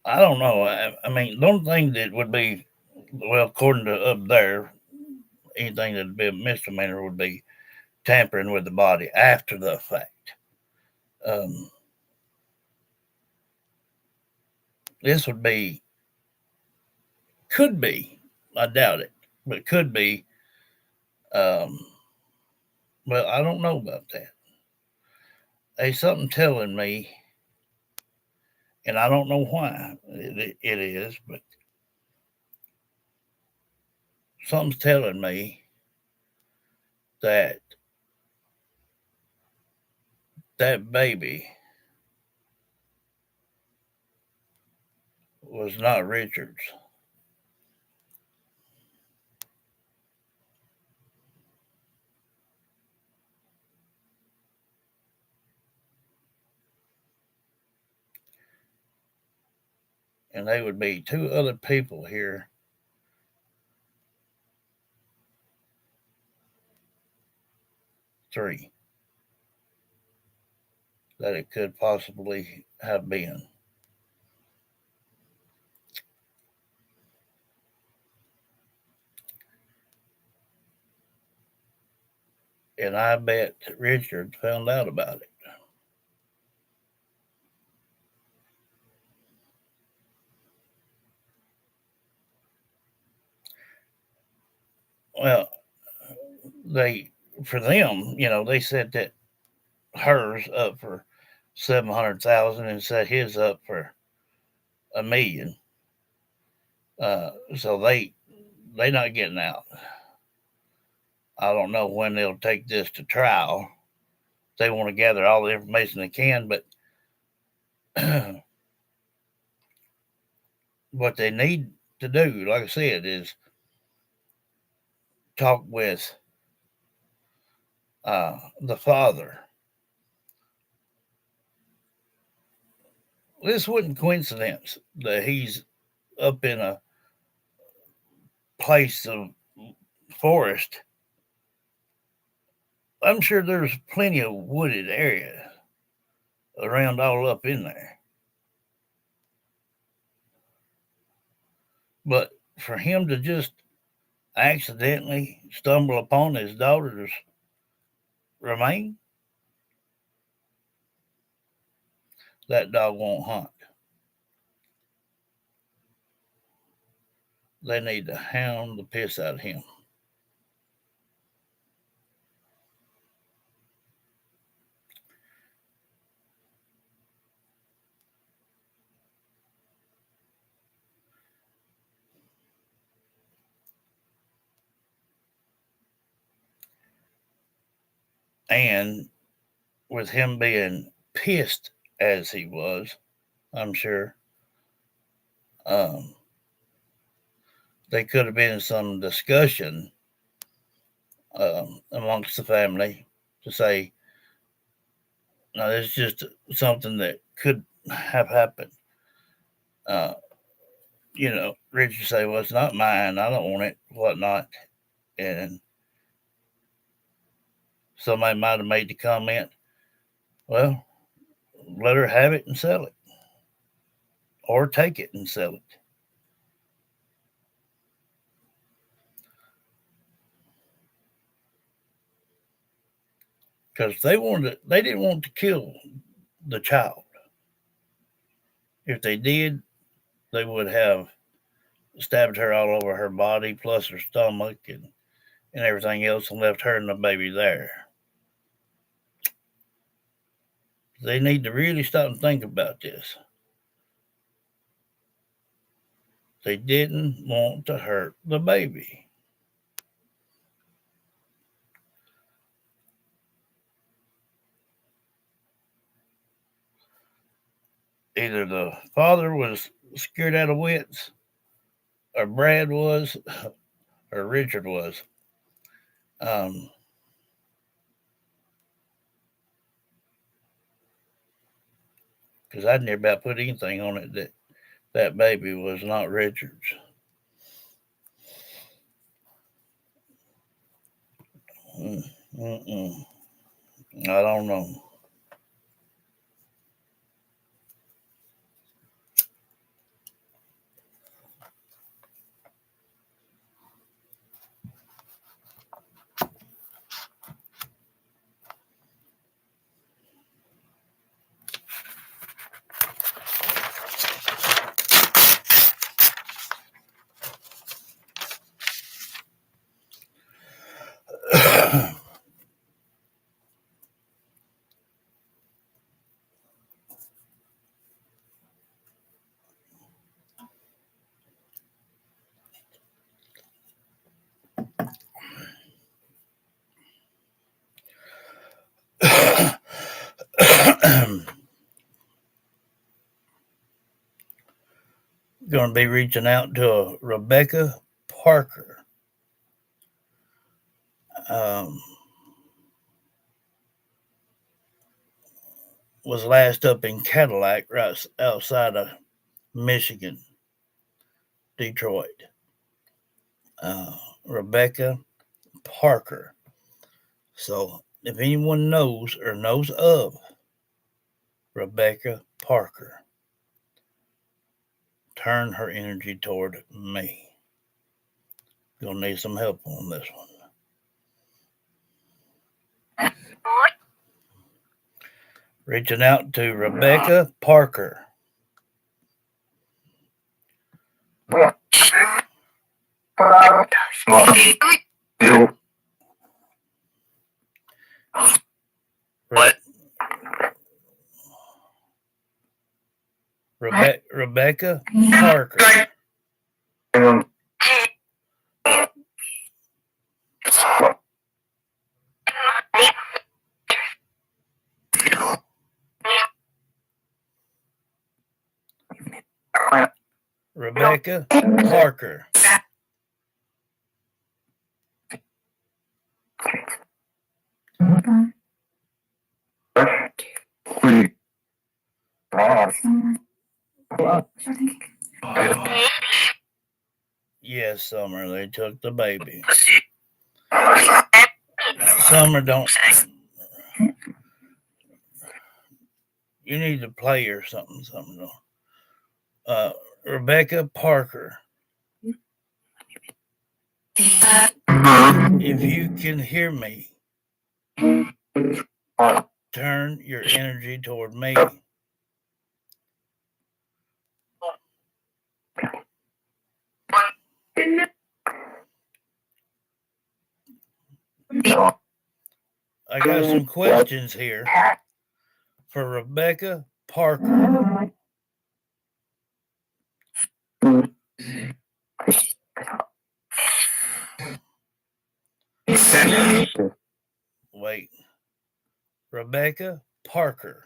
[SPEAKER 1] I don't know. I mean, the only thing that would be, well, according to up there, anything that'd be a misdemeanor would be tampering with the body after the fact. This would be, could be, I doubt it, but could be. Well, I don't know about that. There's something telling me, and I don't know why it is, but something's telling me that that baby was not Richard's. And they would be two other people here. Three. That it could possibly have been. And I bet Richard found out about it. Well, for them, they said that hers up for 700,000 and set his up for $1 million. So they not getting out. I don't know when they'll take this to trial. They want to gather all the information they can, but what they need to do, like I said, is talk with the father. This wasn't coincidence that he's up in a place of forest. I'm sure there's plenty of wooded area around all up in there. But for him to just accidentally stumble upon his daughter's remain, that dog won't hunt. They need to hound the piss out of him. And with him being pissed as he was, I'm sure there could have been some discussion amongst the family to say, no, it's just something that could have happened. Uh, Richard say, well, it's not mine. I don't want it, whatnot. And somebody might have made the comment, well, let her have it and sell it, or take it and sell it. Because they didn't want to kill the child. If they did, they would have stabbed her all over her body, plus her stomach and everything else, and left her and the baby there. They need to really stop and think about this. They didn't want to hurt the baby. Either the father was scared out of wits, or Brad was, or Richard was. Because I'd never about put anything on it that baby was not Richard's. I don't know. Going to be reaching out to Rebecca Parker. Was last up in Cadillac, right outside of Michigan, Detroit. Rebecca Parker. So if anyone knows or knows of Rebecca Parker, turn her energy toward me. Gonna need some help on this one. Reaching out to Rebecca Parker. Rebecca Parker. Rebecca Parker. Yes, Summer, they took the baby. Summer, don't. You need to play or something, Summer. Rebecca Parker. If you can hear me, turn your energy toward me. I got some questions here for Rebecca Parker. Wait. Rebecca Parker.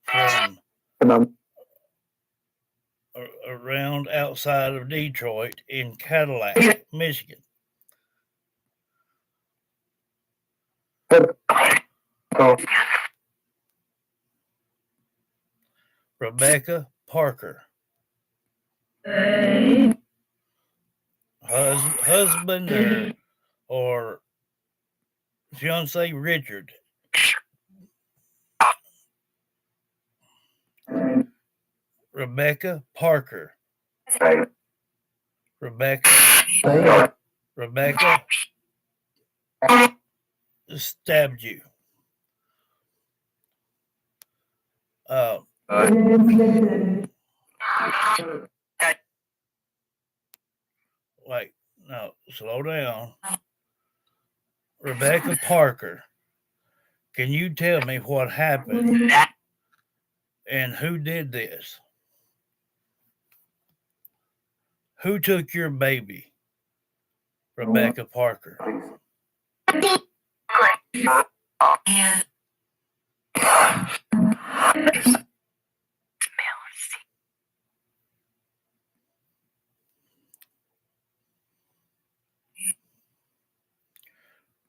[SPEAKER 1] From around outside of Detroit in Cadillac, Michigan. Rebecca Parker. Husband or fiance Richard. Rebecca Parker. Rebecca stabbed you. Wait, no, slow down. Rebecca Parker, can you tell me what happened and who did this? Who took your baby? Rebecca Parker.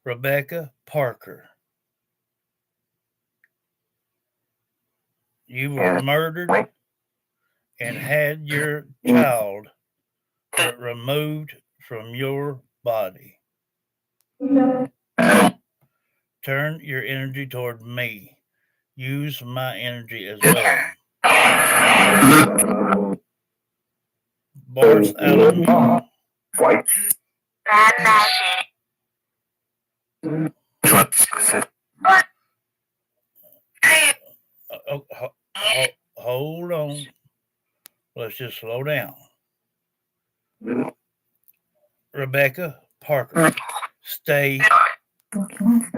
[SPEAKER 1] Rebecca Parker. You were murdered and had your child removed from your body. Turn your energy toward me. Use my energy as well. Bart's out of me. Hold on. Let's just slow down. Rebecca Parker, stay focused.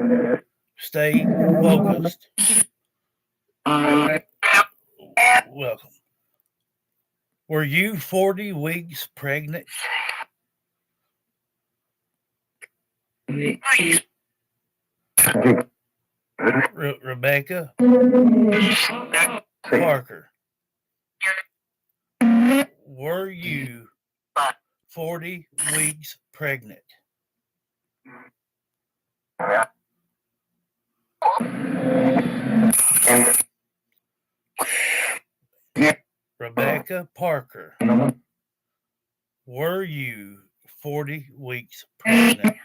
[SPEAKER 1] Welcome. Were you 40 weeks pregnant? Rebecca Parker, were you 40 weeks pregnant? Rebecca Parker, were you 40 weeks pregnant?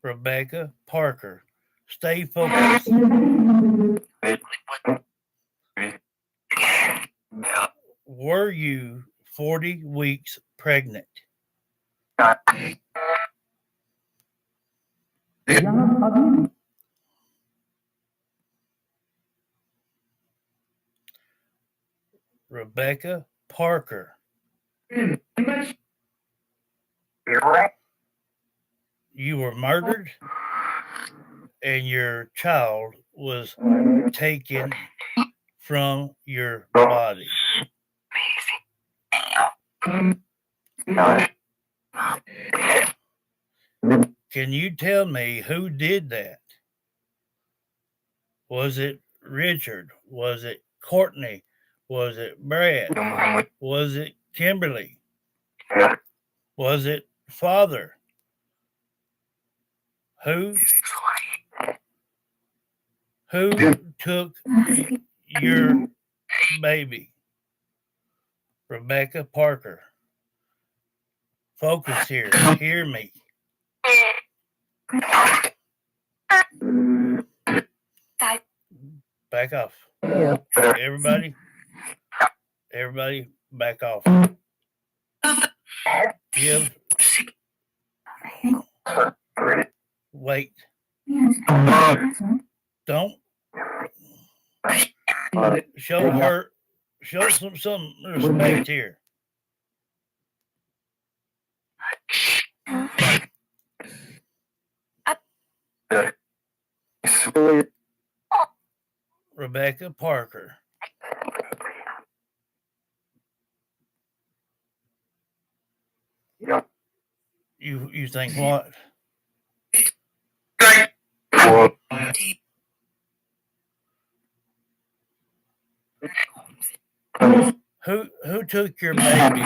[SPEAKER 1] Rebecca Parker, stay focused. Were you 40 weeks pregnant? Rebecca Parker. You were murdered and your child was taken from your body. Can you tell me who did that? Was it Richard? Was it Courtney? Was it Brad? Was it Kimberly? Was it Father? Who took your baby? Rebecca Parker. Focus here. Hear me. Back off. Everybody back off. Wait. Don't show some respect here. Rebecca Parker. You think what? Who took your baby?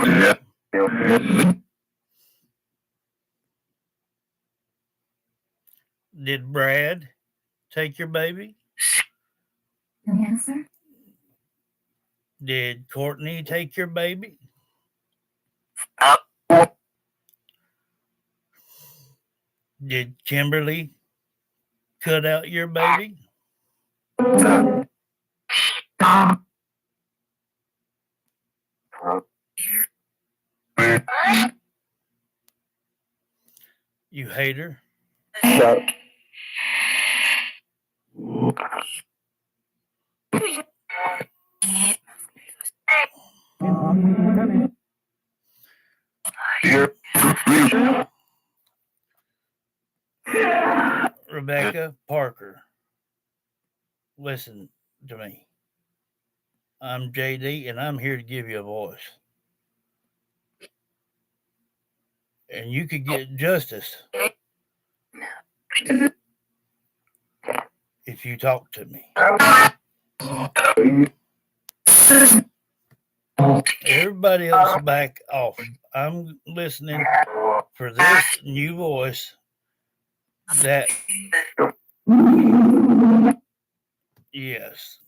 [SPEAKER 1] Did Brad take your baby?
[SPEAKER 9] Answer.
[SPEAKER 1] Did Courtney take your baby? Did Kimberly cut out your baby? You hate her? Rebecca Parker, listen to me. I'm JD, and I'm here to give you a voice. And you could get justice if you talk to me. Everybody else back off. I'm listening for this new voice that yes,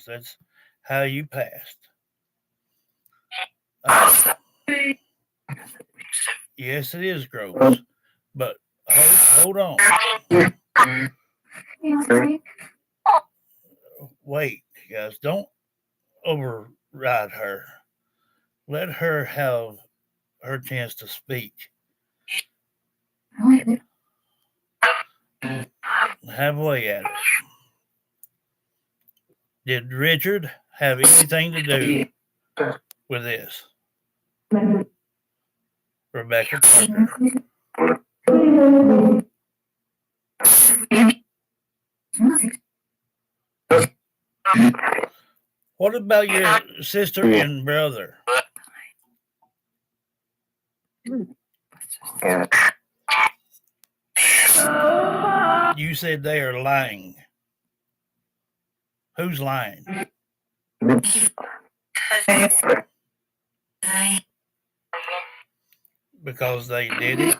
[SPEAKER 1] that's how you passed. Yes, it is gross, but hold on. Wait, guys, don't override her. Let her have her chance to speak. Have a way at it. Did Richard have anything to do with this? Rebecca Parker. What about your sister and brother? You said they are lying. Who's lying? Because they did it?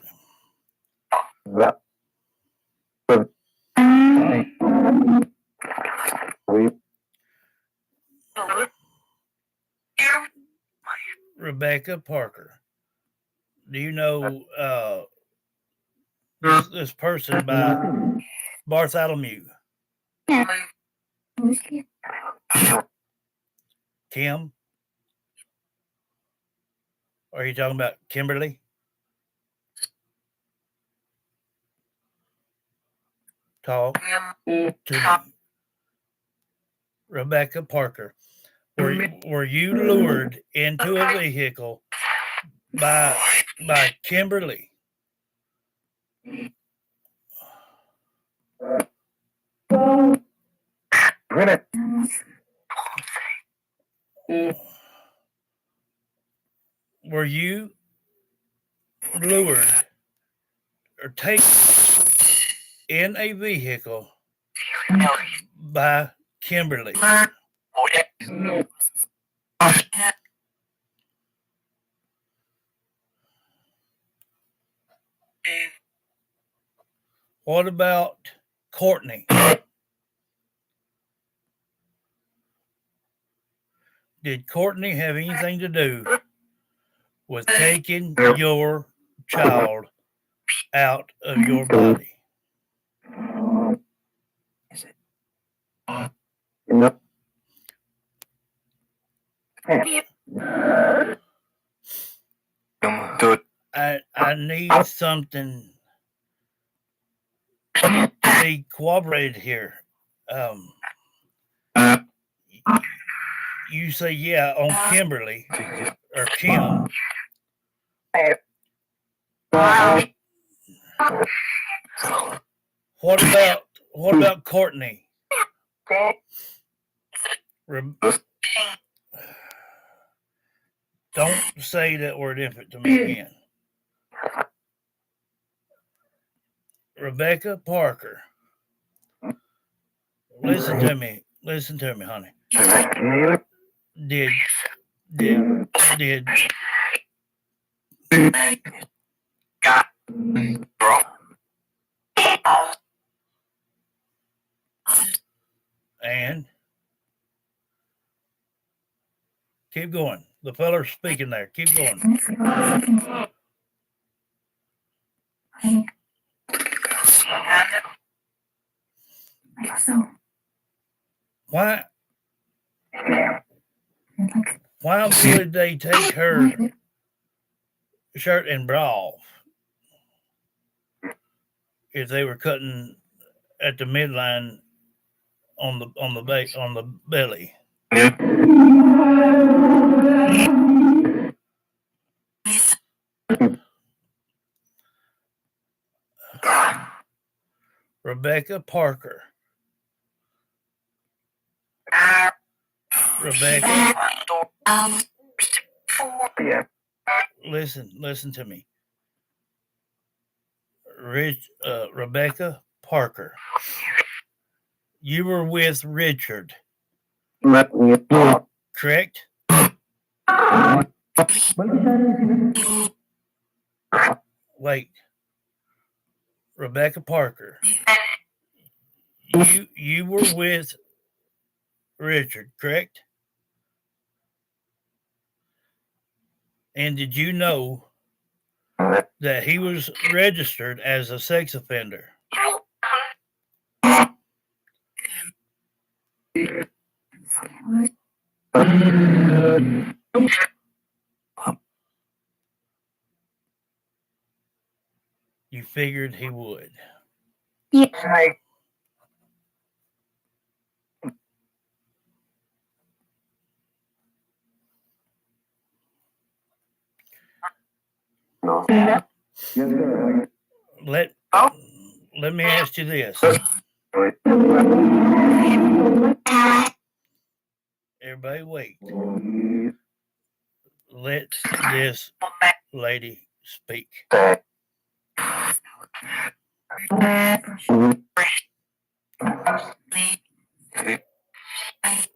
[SPEAKER 1] Rebecca Parker. Do you know this person by Bartholomew? Kim? Are you talking about Kimberly? Talk to me. Rebecca Parker. Were you lured into a vehicle by Kimberly? were you lured or taken in a vehicle by Kimberly? What about Courtney? Did Courtney have anything to do with taking your child out of your body? I need something to be corroborated here. You say yeah on Kimberly or Kim. What about Courtney? Don't say that word infant to me again. Rebecca Parker. Listen to me, honey. Did and keep going. The feller's speaking there. Keep going. Why would they take her shirt and bra off if they were cutting at the midline on the belly? Rebecca Parker. Rebecca. Listen to me. Rebecca Parker. You were with Richard, correct? Wait. Rebecca Parker. You were with Richard, correct? And did you know that he was registered as a sex offender? You figured he would.
[SPEAKER 9] Yeah.
[SPEAKER 1] Let me ask you this. Everybody wait. Let this lady speak.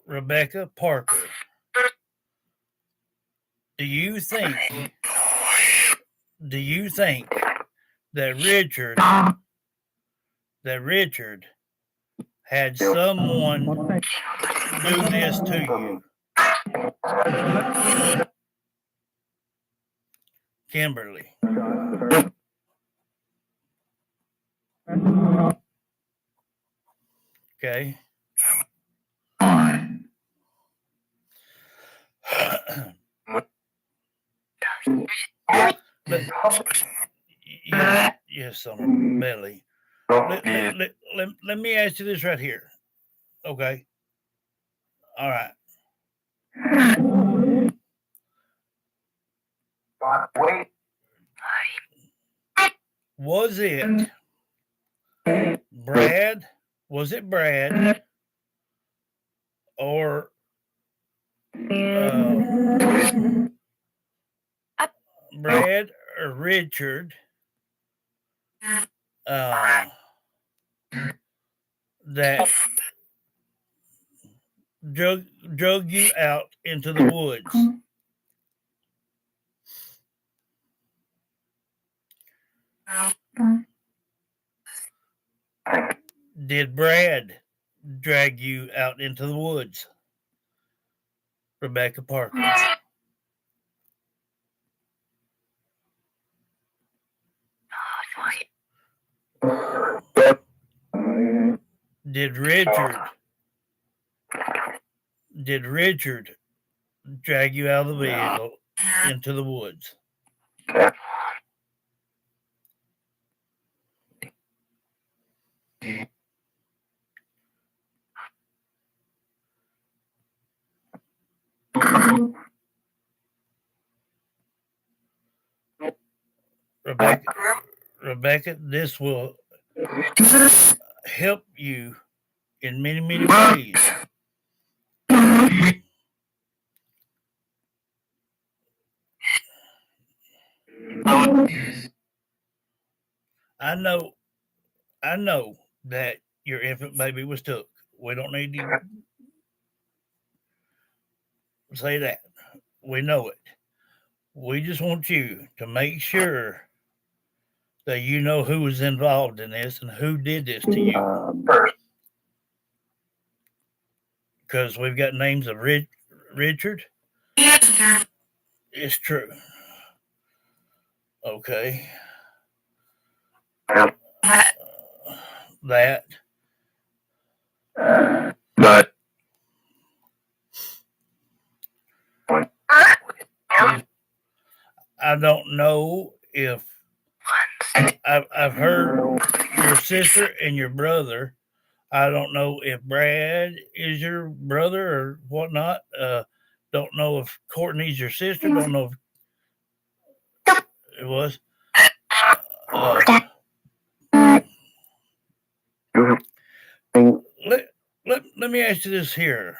[SPEAKER 1] Rebecca Parker, do you think that Richard had someone do this to you? Kimberly. Okay. Yes, on belly. Let me ask you this right here. Okay. All right. Was it Brad? Was it Brad or Brad or Richard that drug you out into the woods? Did Brad drag you out into the woods? Rebecca Parker. Did Richard drag you out of the vehicle into the woods? Rebecca, this will help you in many, many ways. I know that your infant baby was took. We don't need to say that. We know it. We just want you to make sure that you know who was involved in this and who did this to you. Because we've got names of Richard. It's true. Okay. That. But I don't know if I've heard your sister and your brother. I don't know if Brad is your brother or whatnot. Don't know if Courtney's your sister. Don't know if it was. Let me ask you this here,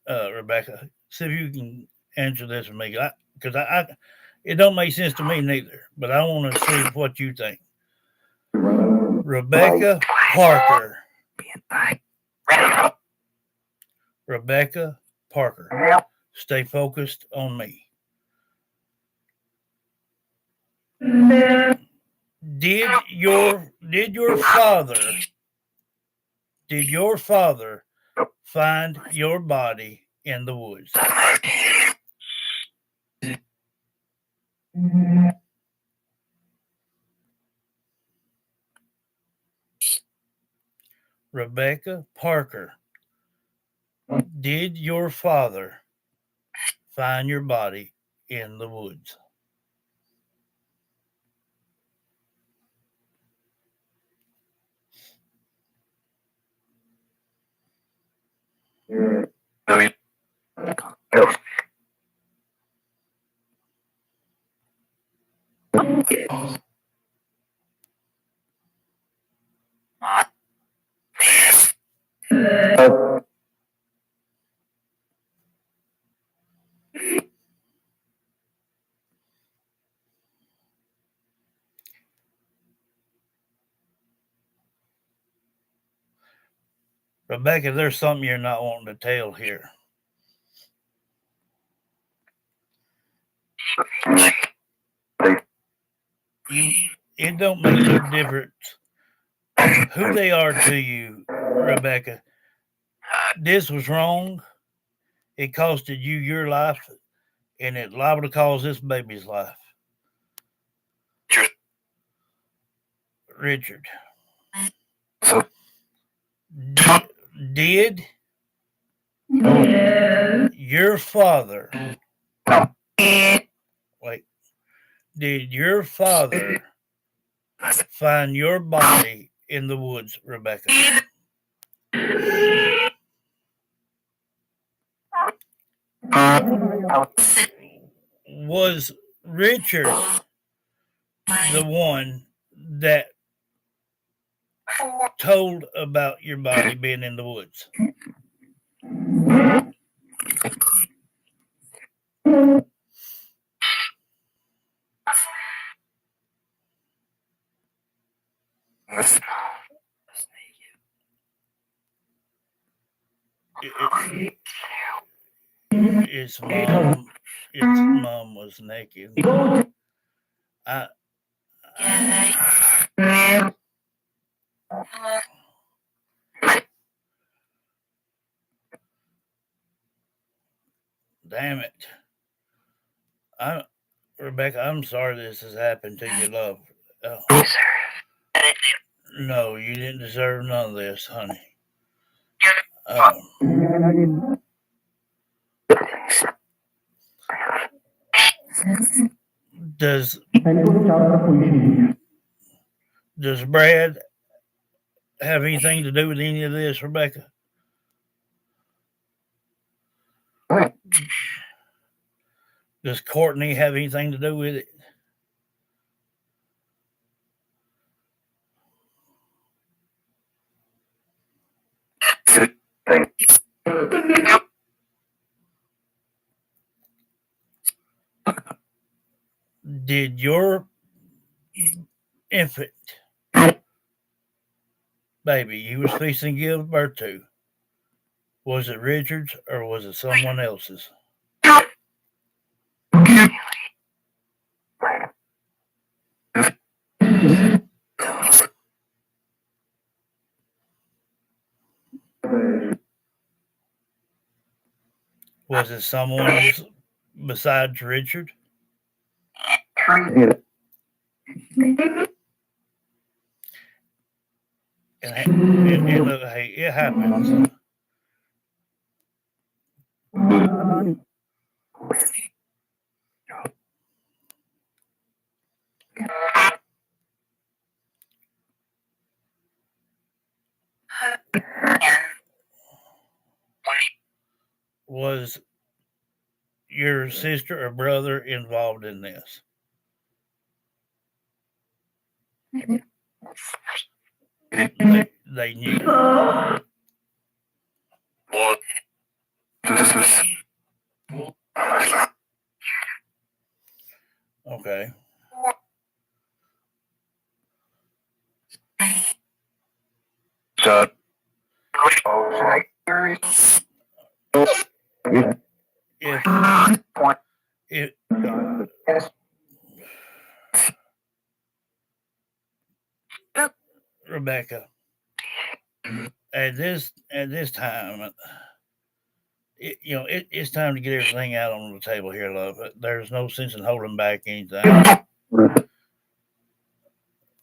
[SPEAKER 1] Rebecca. See if you can answer this for me, because it don't make sense to me neither. But I want to see what you think. Rebecca Parker. Rebecca Parker. Stay focused on me. Did your father find your body in the woods? Rebecca Parker, did your father find your body in the woods? Rebecca, there's something you're not wanting to tell here. It don't make no difference who they are to you, Rebecca. This was wrong. It costed you your life, and it liable to cause this baby's life. Richard. Did your father did your father find your body in the woods, Rebecca? Was Richard the one that told about your body being in the woods? its mom was naked. I, damn it. I, Rebecca, I'm sorry this has happened to you, love. Oh, no, you didn't deserve none of this, honey. Does Brad have anything to do with any of this, Rebecca? Does Courtney have anything to do with it? Did your infant baby you was fixing to give birth to, was it Richard's or was it someone else's? Was it someone's besides Richard? And look, hey, it happens. Was your sister or brother involved in this? They knew. Okay. If Rebecca, at this time, it's time to get everything out on the table here, love. There's no sense in holding back anything.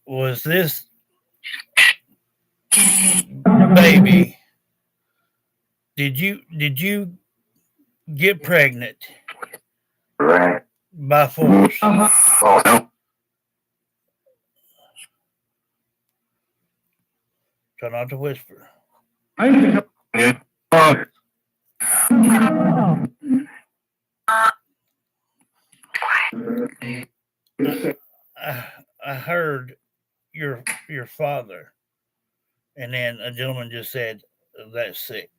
[SPEAKER 1] Was this baby? Did you get pregnant by force? Try not to whisper. I heard your father, and then a gentleman just said, "That's sick."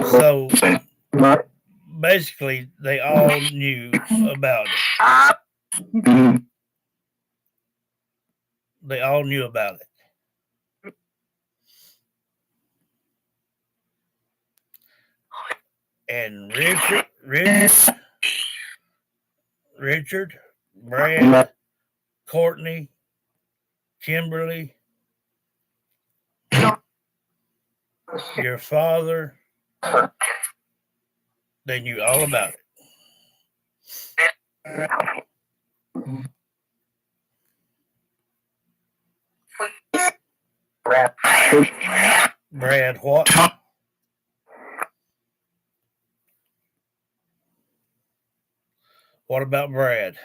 [SPEAKER 1] So basically, they all knew about it. They all knew about it. And Richard, Brad, Courtney, Kimberly, your father, they knew all about it. Brad, what? What about Brad?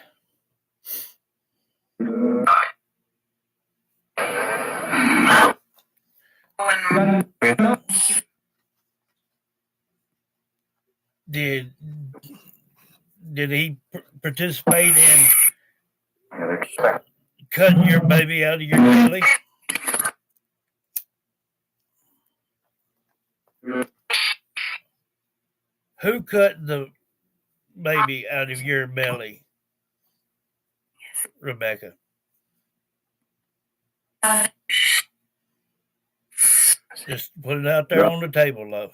[SPEAKER 1] Did he participate in cut your baby out of your belly? Who cut the baby out of your belly, Rebecca? Just put it out there on the table, love.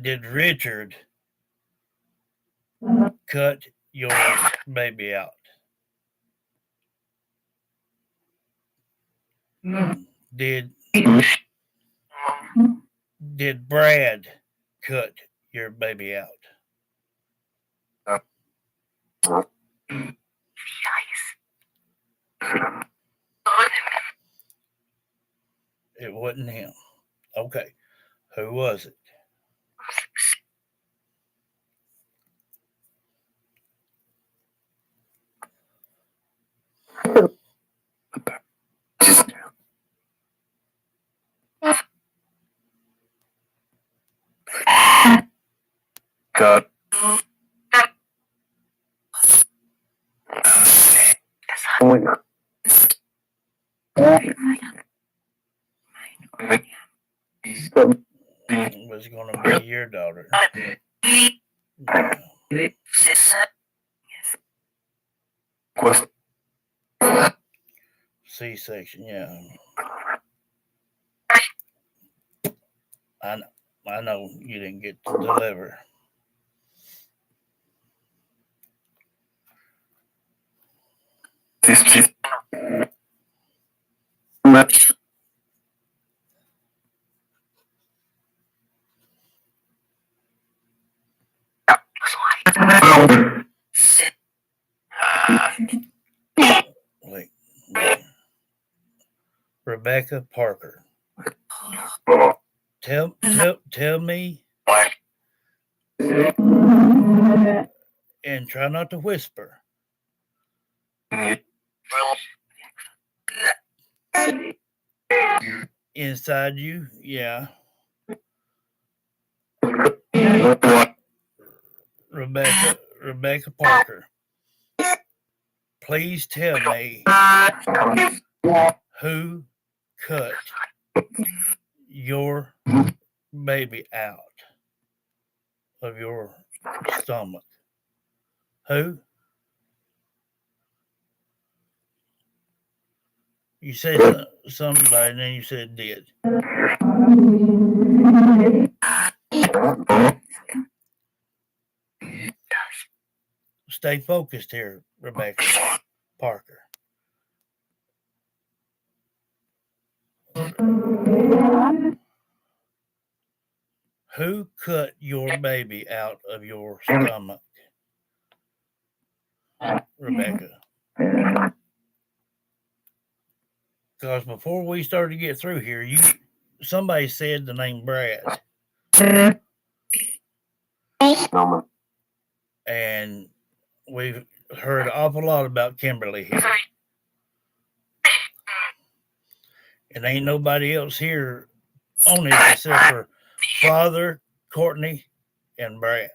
[SPEAKER 1] Did Richard cut your baby out? Did Brad cut your baby out? It wasn't him. Okay. Who was it?
[SPEAKER 9] God.
[SPEAKER 1] It was going to be your daughter. C-section, yeah. I know you didn't get to deliver. Wait. Rebecca Parker. Tell me, and try not to whisper. Inside you, yeah. Rebecca Parker. Please tell me who cut your baby out of your stomach. Who? You said somebody, and then you said did. Stay focused here, Rebecca Parker. Who cut your baby out of your stomach, Rebecca? Because before we started to get through here, somebody said the name Brad. And we've heard an awful lot about Kimberly here. And ain't nobody else here on this except for Father, Courtney, and Brad.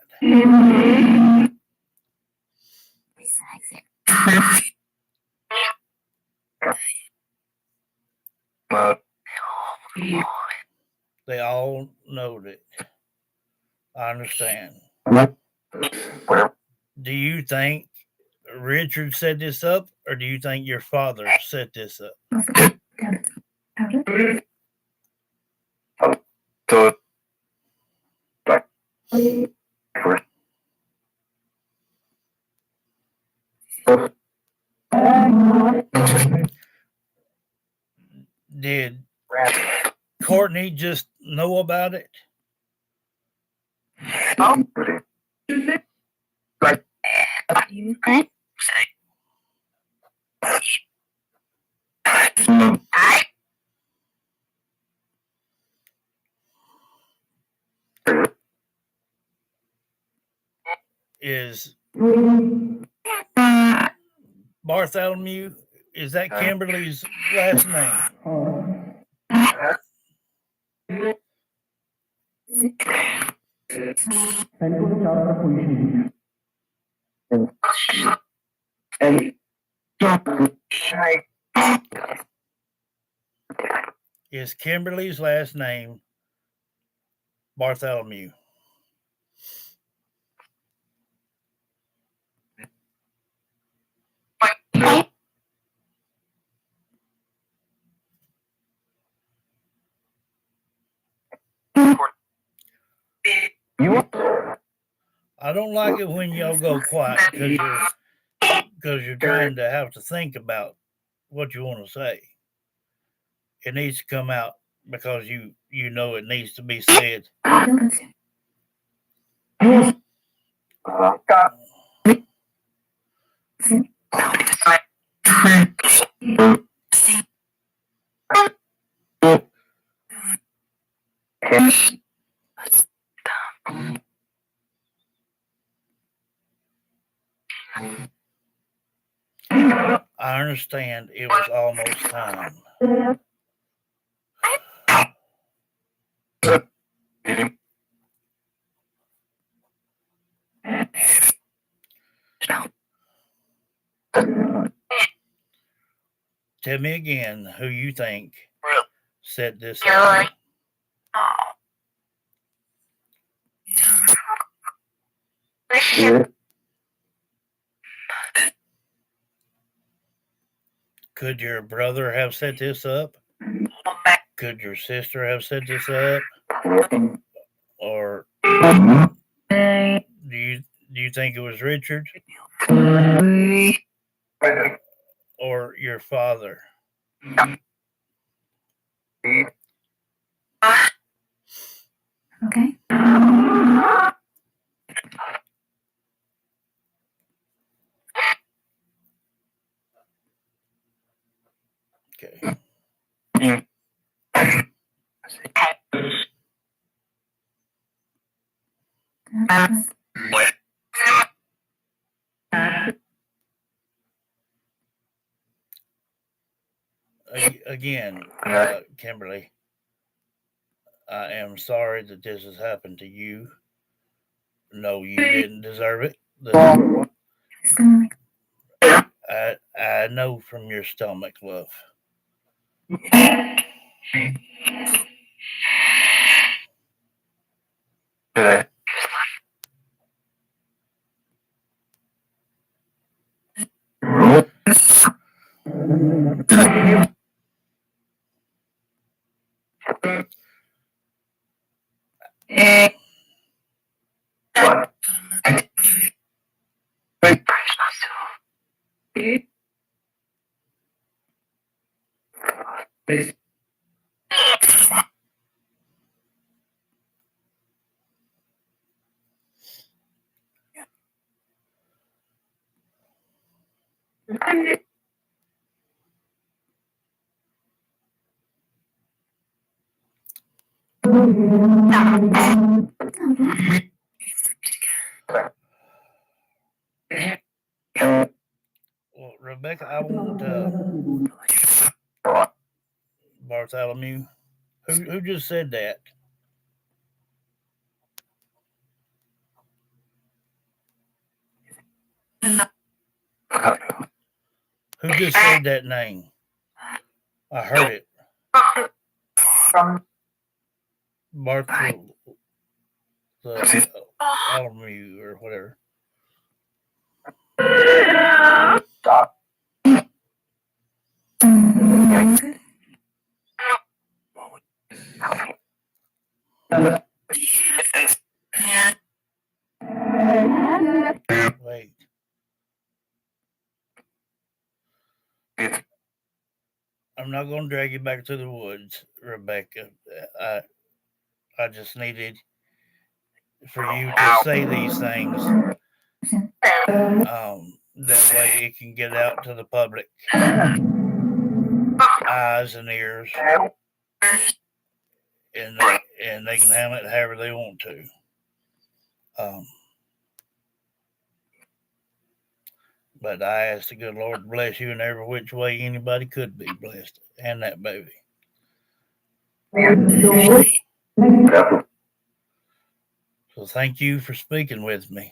[SPEAKER 1] They all know it. I understand. Do you think Richard set this up, or do you think your father set this up? Did Courtney just know about it? Is Bartholomew, is that Kimberly's last name? Is Kimberly's last name Bartholomew? I don't like it when y'all go quiet because you're trying to have to think about what you want to say. It needs to come out because you know it needs to be said. I understand it was almost time. Tell me again who you think set this up. Could your brother have set this up? Could your sister have set this up? Or do you think it was Richard? Or your father?
[SPEAKER 10] Okay.
[SPEAKER 1] Okay. Again, Kimberly, I am sorry that this has happened to you. No, you didn't deserve it. I know from your stomach, love. Well, Rebecca, I want Bartholomew. Who just said that? Who just said that name? I heard it. Bartholomew or whatever. Wait. I'm not going to drag you back to the woods, Rebecca. I just needed for you to say these things. That way it can get out to the public eyes and ears, and they can handle it however they want to. But I ask the good Lord to bless you in every which way anybody could be blessed, and that baby. So thank you for speaking with me,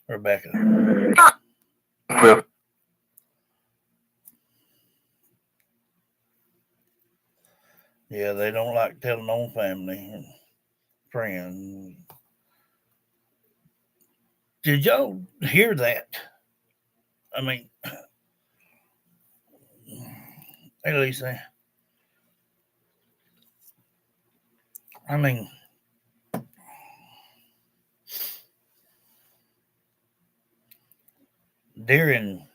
[SPEAKER 1] Rebecca.
[SPEAKER 9] Well,
[SPEAKER 1] Yeah, they don't like telling on family and friends. Did y'all hear that? I mean, hey, Lisa. I mean, during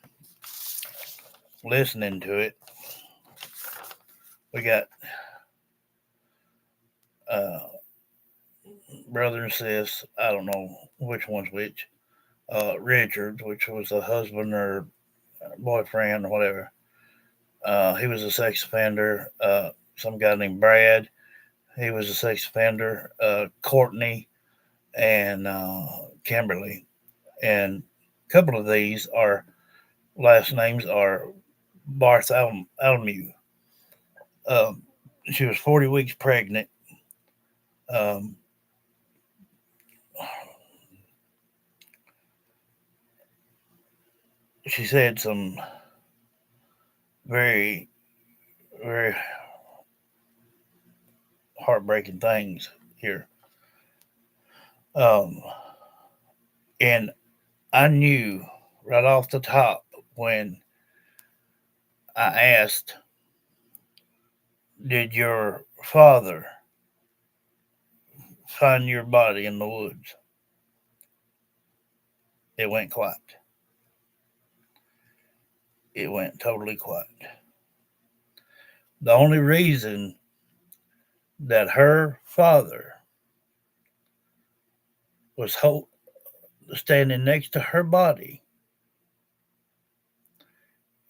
[SPEAKER 1] listening to it, we got uh, brother and sis. I don't know which one's which. Richard, which was a husband or boyfriend or whatever. He was a sex offender. Some guy named Brad. He was a sex offender. Courtney and Kimberly. And a couple of these are last names are Bartholomew. Um, she was 40 weeks pregnant. Um, she said some very, very heartbreaking things here. Um, and I knew right off the top when I asked, "Did your father find your body in the woods?" It went quiet. It went totally quiet. The only reason that her father was standing next to her body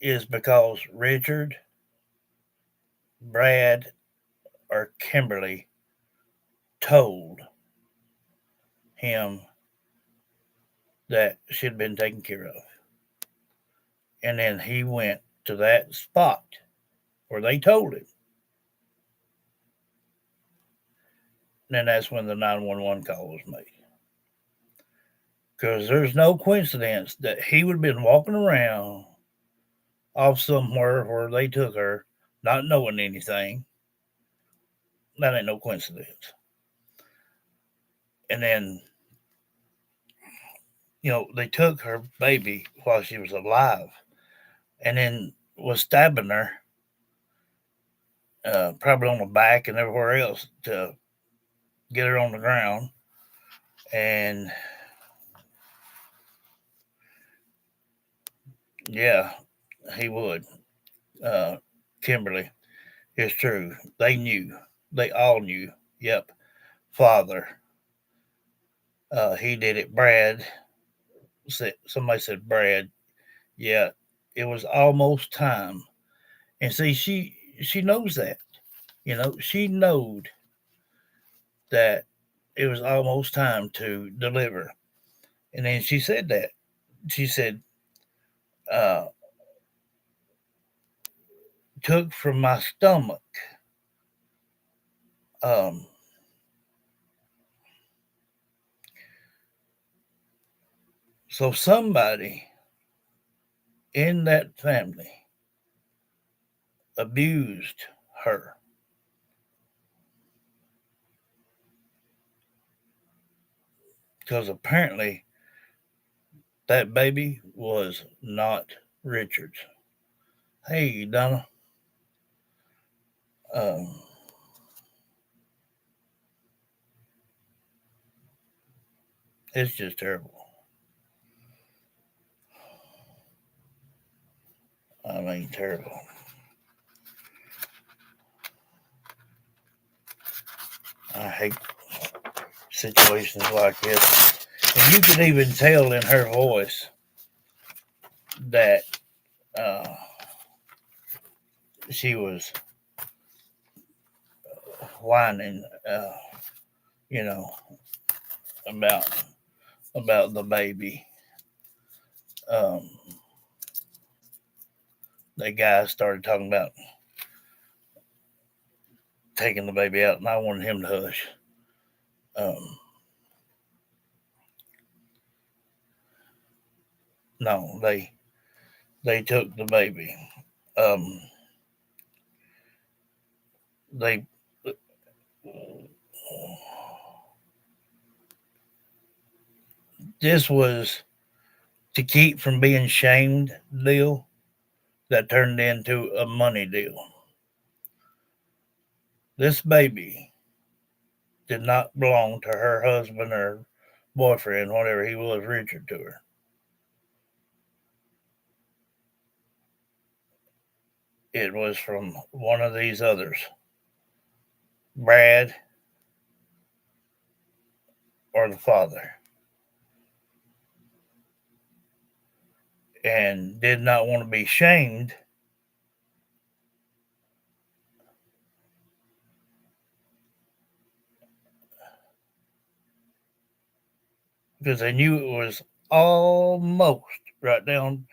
[SPEAKER 1] is because Richard, Brad, or Kimberly told him that she'd been taken care of. And then he went to that spot where they told him. And then that's when the 911 call was made. Because there's no coincidence that he would have been walking around off somewhere where they took her, not knowing anything. That ain't no coincidence. And then, they took her baby while she was alive and then was stabbing her, probably on the back and everywhere else to get her on the ground. And yeah, he would. Uh, Kimberly, it's true. They knew. They all knew. Yep. Father. He did it. Brad. Somebody said Brad. Yeah. It was almost time. And see, she knows that. She knowed that it was almost time to deliver. And then she said that. She said, uh, took from my stomach. Um, so somebody in that family abused her. Because apparently that baby was not Richard's. Hey, Donna. Um, it's just terrible. I mean, terrible. I hate situations like this. And you can even tell in her voice that uh, she was whining, you know, about the baby. Um, the guy started talking about taking the baby out, and I wanted him to hush. Um, No, they took the baby. Um, they this was to keep from being shamed deal that turned into a money deal. This baby did not belong to her husband or boyfriend, whatever he was, Richard, to her. It was from one of these others, Brad or the father, and did not want to be shamed because they knew it was almost right down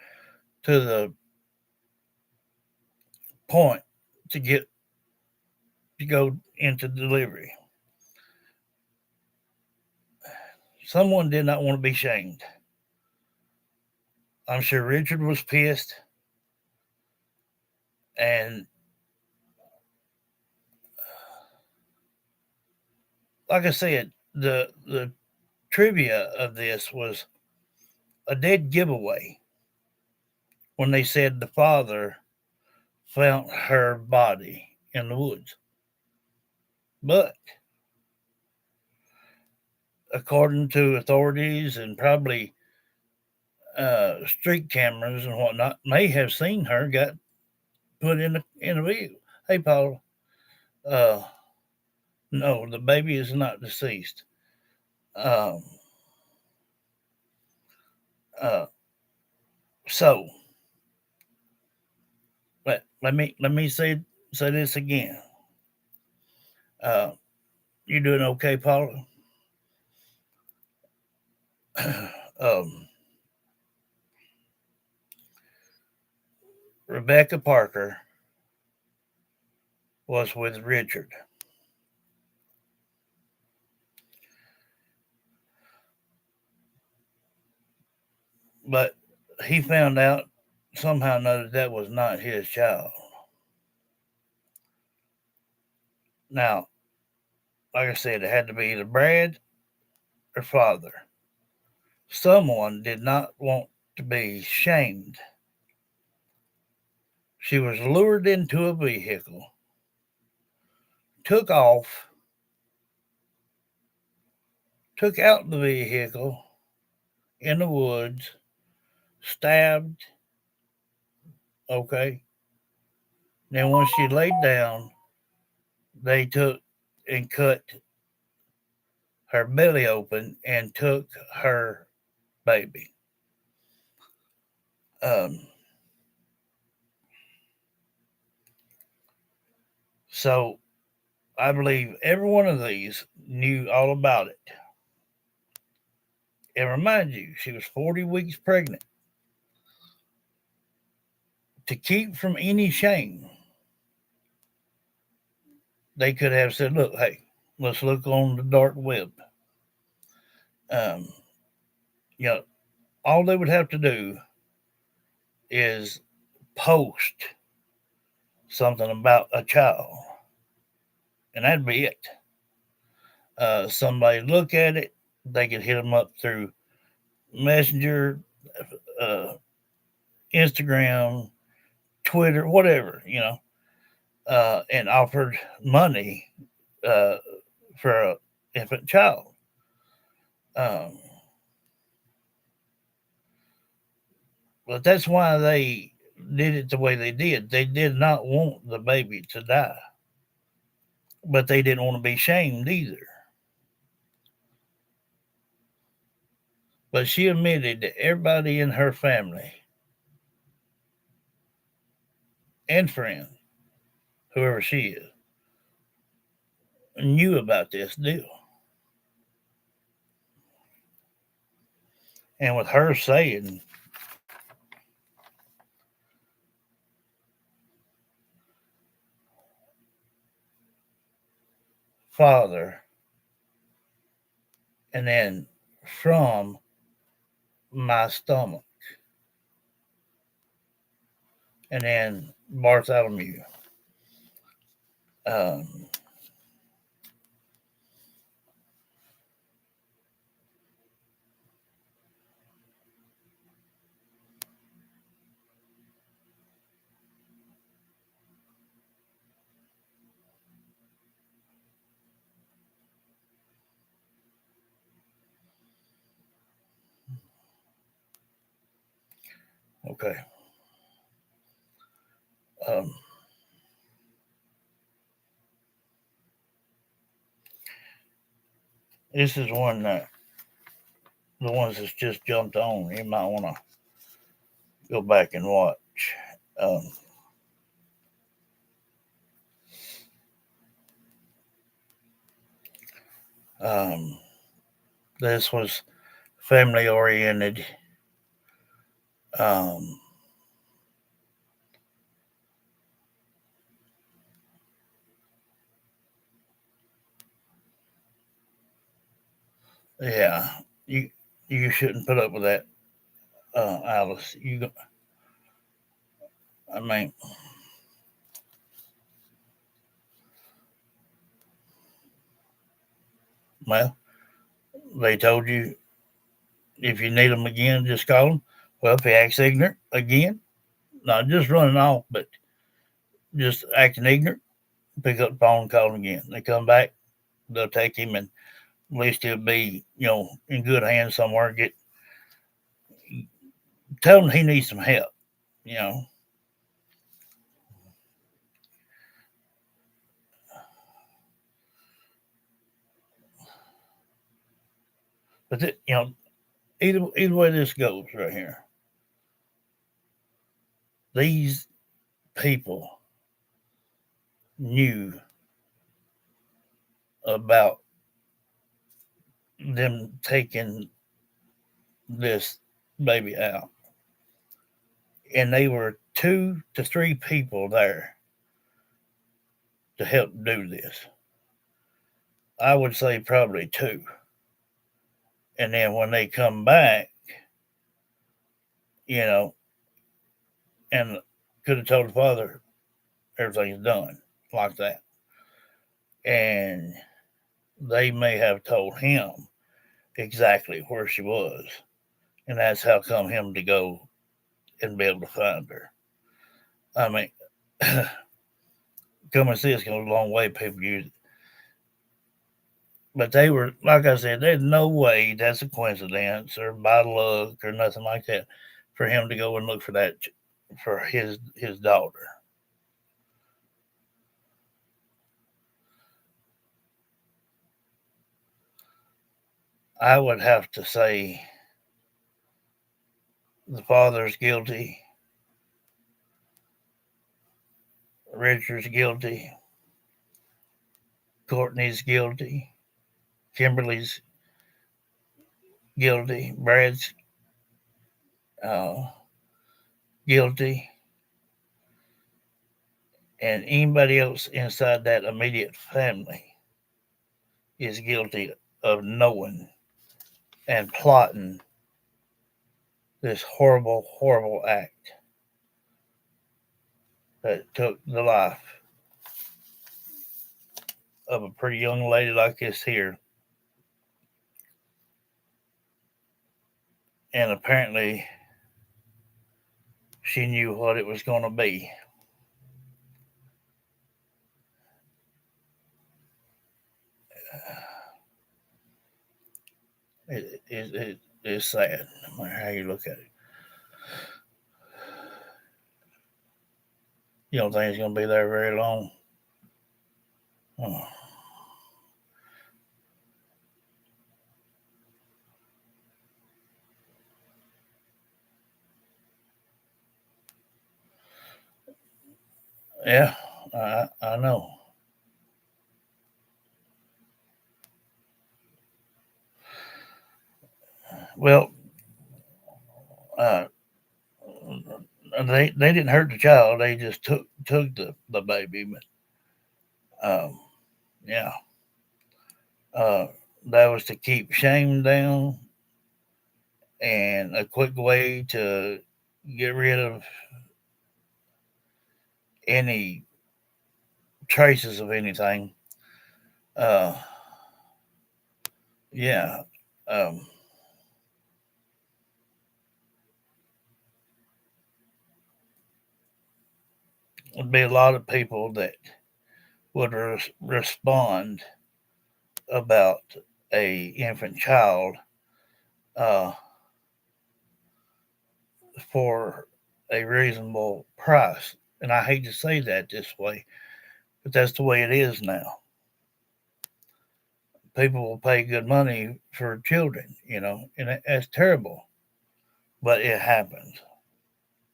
[SPEAKER 1] to the point to get to go into delivery. Someone did not want to be shamed. I'm sure Richard was pissed, and like I said, the trivia of this was a dead giveaway when they said the father found her body in the woods. But according to authorities and probably street cameras and whatnot, may have seen her got put in a vehicle. Hey, Paul. Uh, no, the baby is not deceased. Um, uh, so let me say this again. Uh, you doing okay, Paula? um, Rebecca Parker was with Richard. But he found out somehow or another that was not his child. Now, like I said, it had to be either Brad or father. Someone did not want to be shamed. She was lured into a vehicle, took off, took out the vehicle in the woods, stabbed. Okay. Then when she laid down, they took and cut her belly open and took her baby. Um, so I believe every one of these knew all about it. And remind you, she was 40 weeks pregnant. To keep from any shame, they could have said, look, hey, let's look on the dark web. Um, you know, all they would have to do is post something about a child, and that'd be it. Somebody look at it, they could hit them up through Messenger, uh, Instagram, Twitter, whatever, and offered money uh, for an infant child. Um, but that's why they did it the way they did. They did not want the baby to die, but they didn't want to be shamed either. But she admitted that everybody in her family and friends, whoever she is, knew about this deal. And with her saying, father, and then from my stomach. and then Bartholomew. Um, okay. Um, this is one that the ones that's just jumped on. You might want to go back and watch. Um, um, this was family oriented. Um, yeah, you shouldn't put up with that, Alice. I mean, well, they told you if you need them again, just call them. Well, if he acts ignorant again, not just running off, but just acting ignorant, pick up the phone and call him again. They come back, they'll take him, and at least he'll be, in good hands somewhere. Tell him he needs some help, you know. But either way this goes right here, these people knew about them taking this baby out, and they were 2 to 3 people there to help do this. I would say probably 2. And then when they come back, you know, and could have told the father everything's done like that. And they may have told him exactly where she was. And that's how come him to go and be able to find her. I mean, come and see it's going a long way people use it. But they were, like I said, there's no way that's a coincidence or by luck or nothing like that for him to go and look for that for his daughter. I would have to say the father's guilty, Richard's guilty, Courtney's guilty, Kimberly's guilty, Brad's uh, guilty, and anybody else inside that immediate family is guilty of knowing and plotting this horrible, horrible act that took the life of a pretty young lady like this here. And apparently, she knew what it was going to be. It's sad, no matter how you look at it. You don't think it's going to be there very long? Oh. Yeah, I know. Well, uh, they didn't hurt the child. They just took the baby. But yeah, uh, that was to keep shame down, and a quick way to get rid of any traces of anything. Uh, yeah. Um, would be a lot of people that would respond about a infant child uh, for a reasonable price. And I hate to say that this way, but that's the way it is now. People will pay good money for children, and that's terrible, but it happens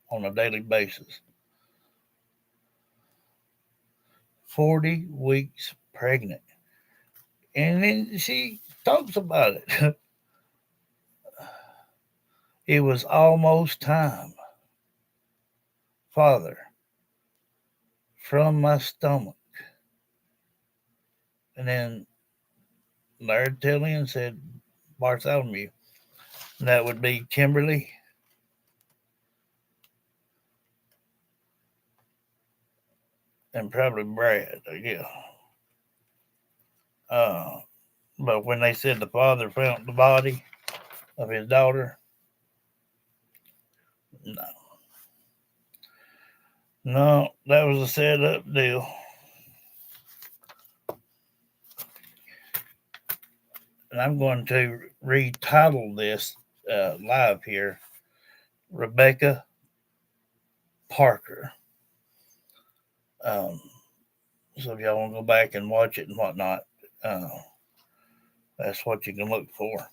[SPEAKER 1] on a daily basis. 40 weeks pregnant. And then she talks about it. It was almost time, Father, from my stomach. And then Larry Tillian said Bartholomew. That would be Kimberly. And probably Brad, yeah. But when they said the father found the body of his daughter, no. No, that was a set up deal. And I'm going to retitle this live here Rebecca Parker. So if y'all want to go back and watch it and whatnot, that's what you can look for.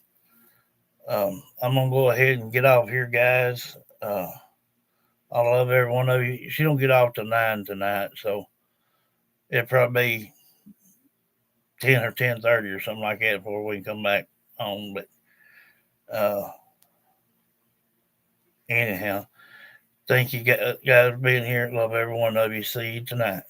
[SPEAKER 1] I'm going to go ahead and get off here, guys. I love every one of you. She don't get off till 9 tonight, so it'll probably be 10 or 10:30 or something like that before we can come back on. But anyhow, thank you guys for being here. Love every one of you. See you tonight.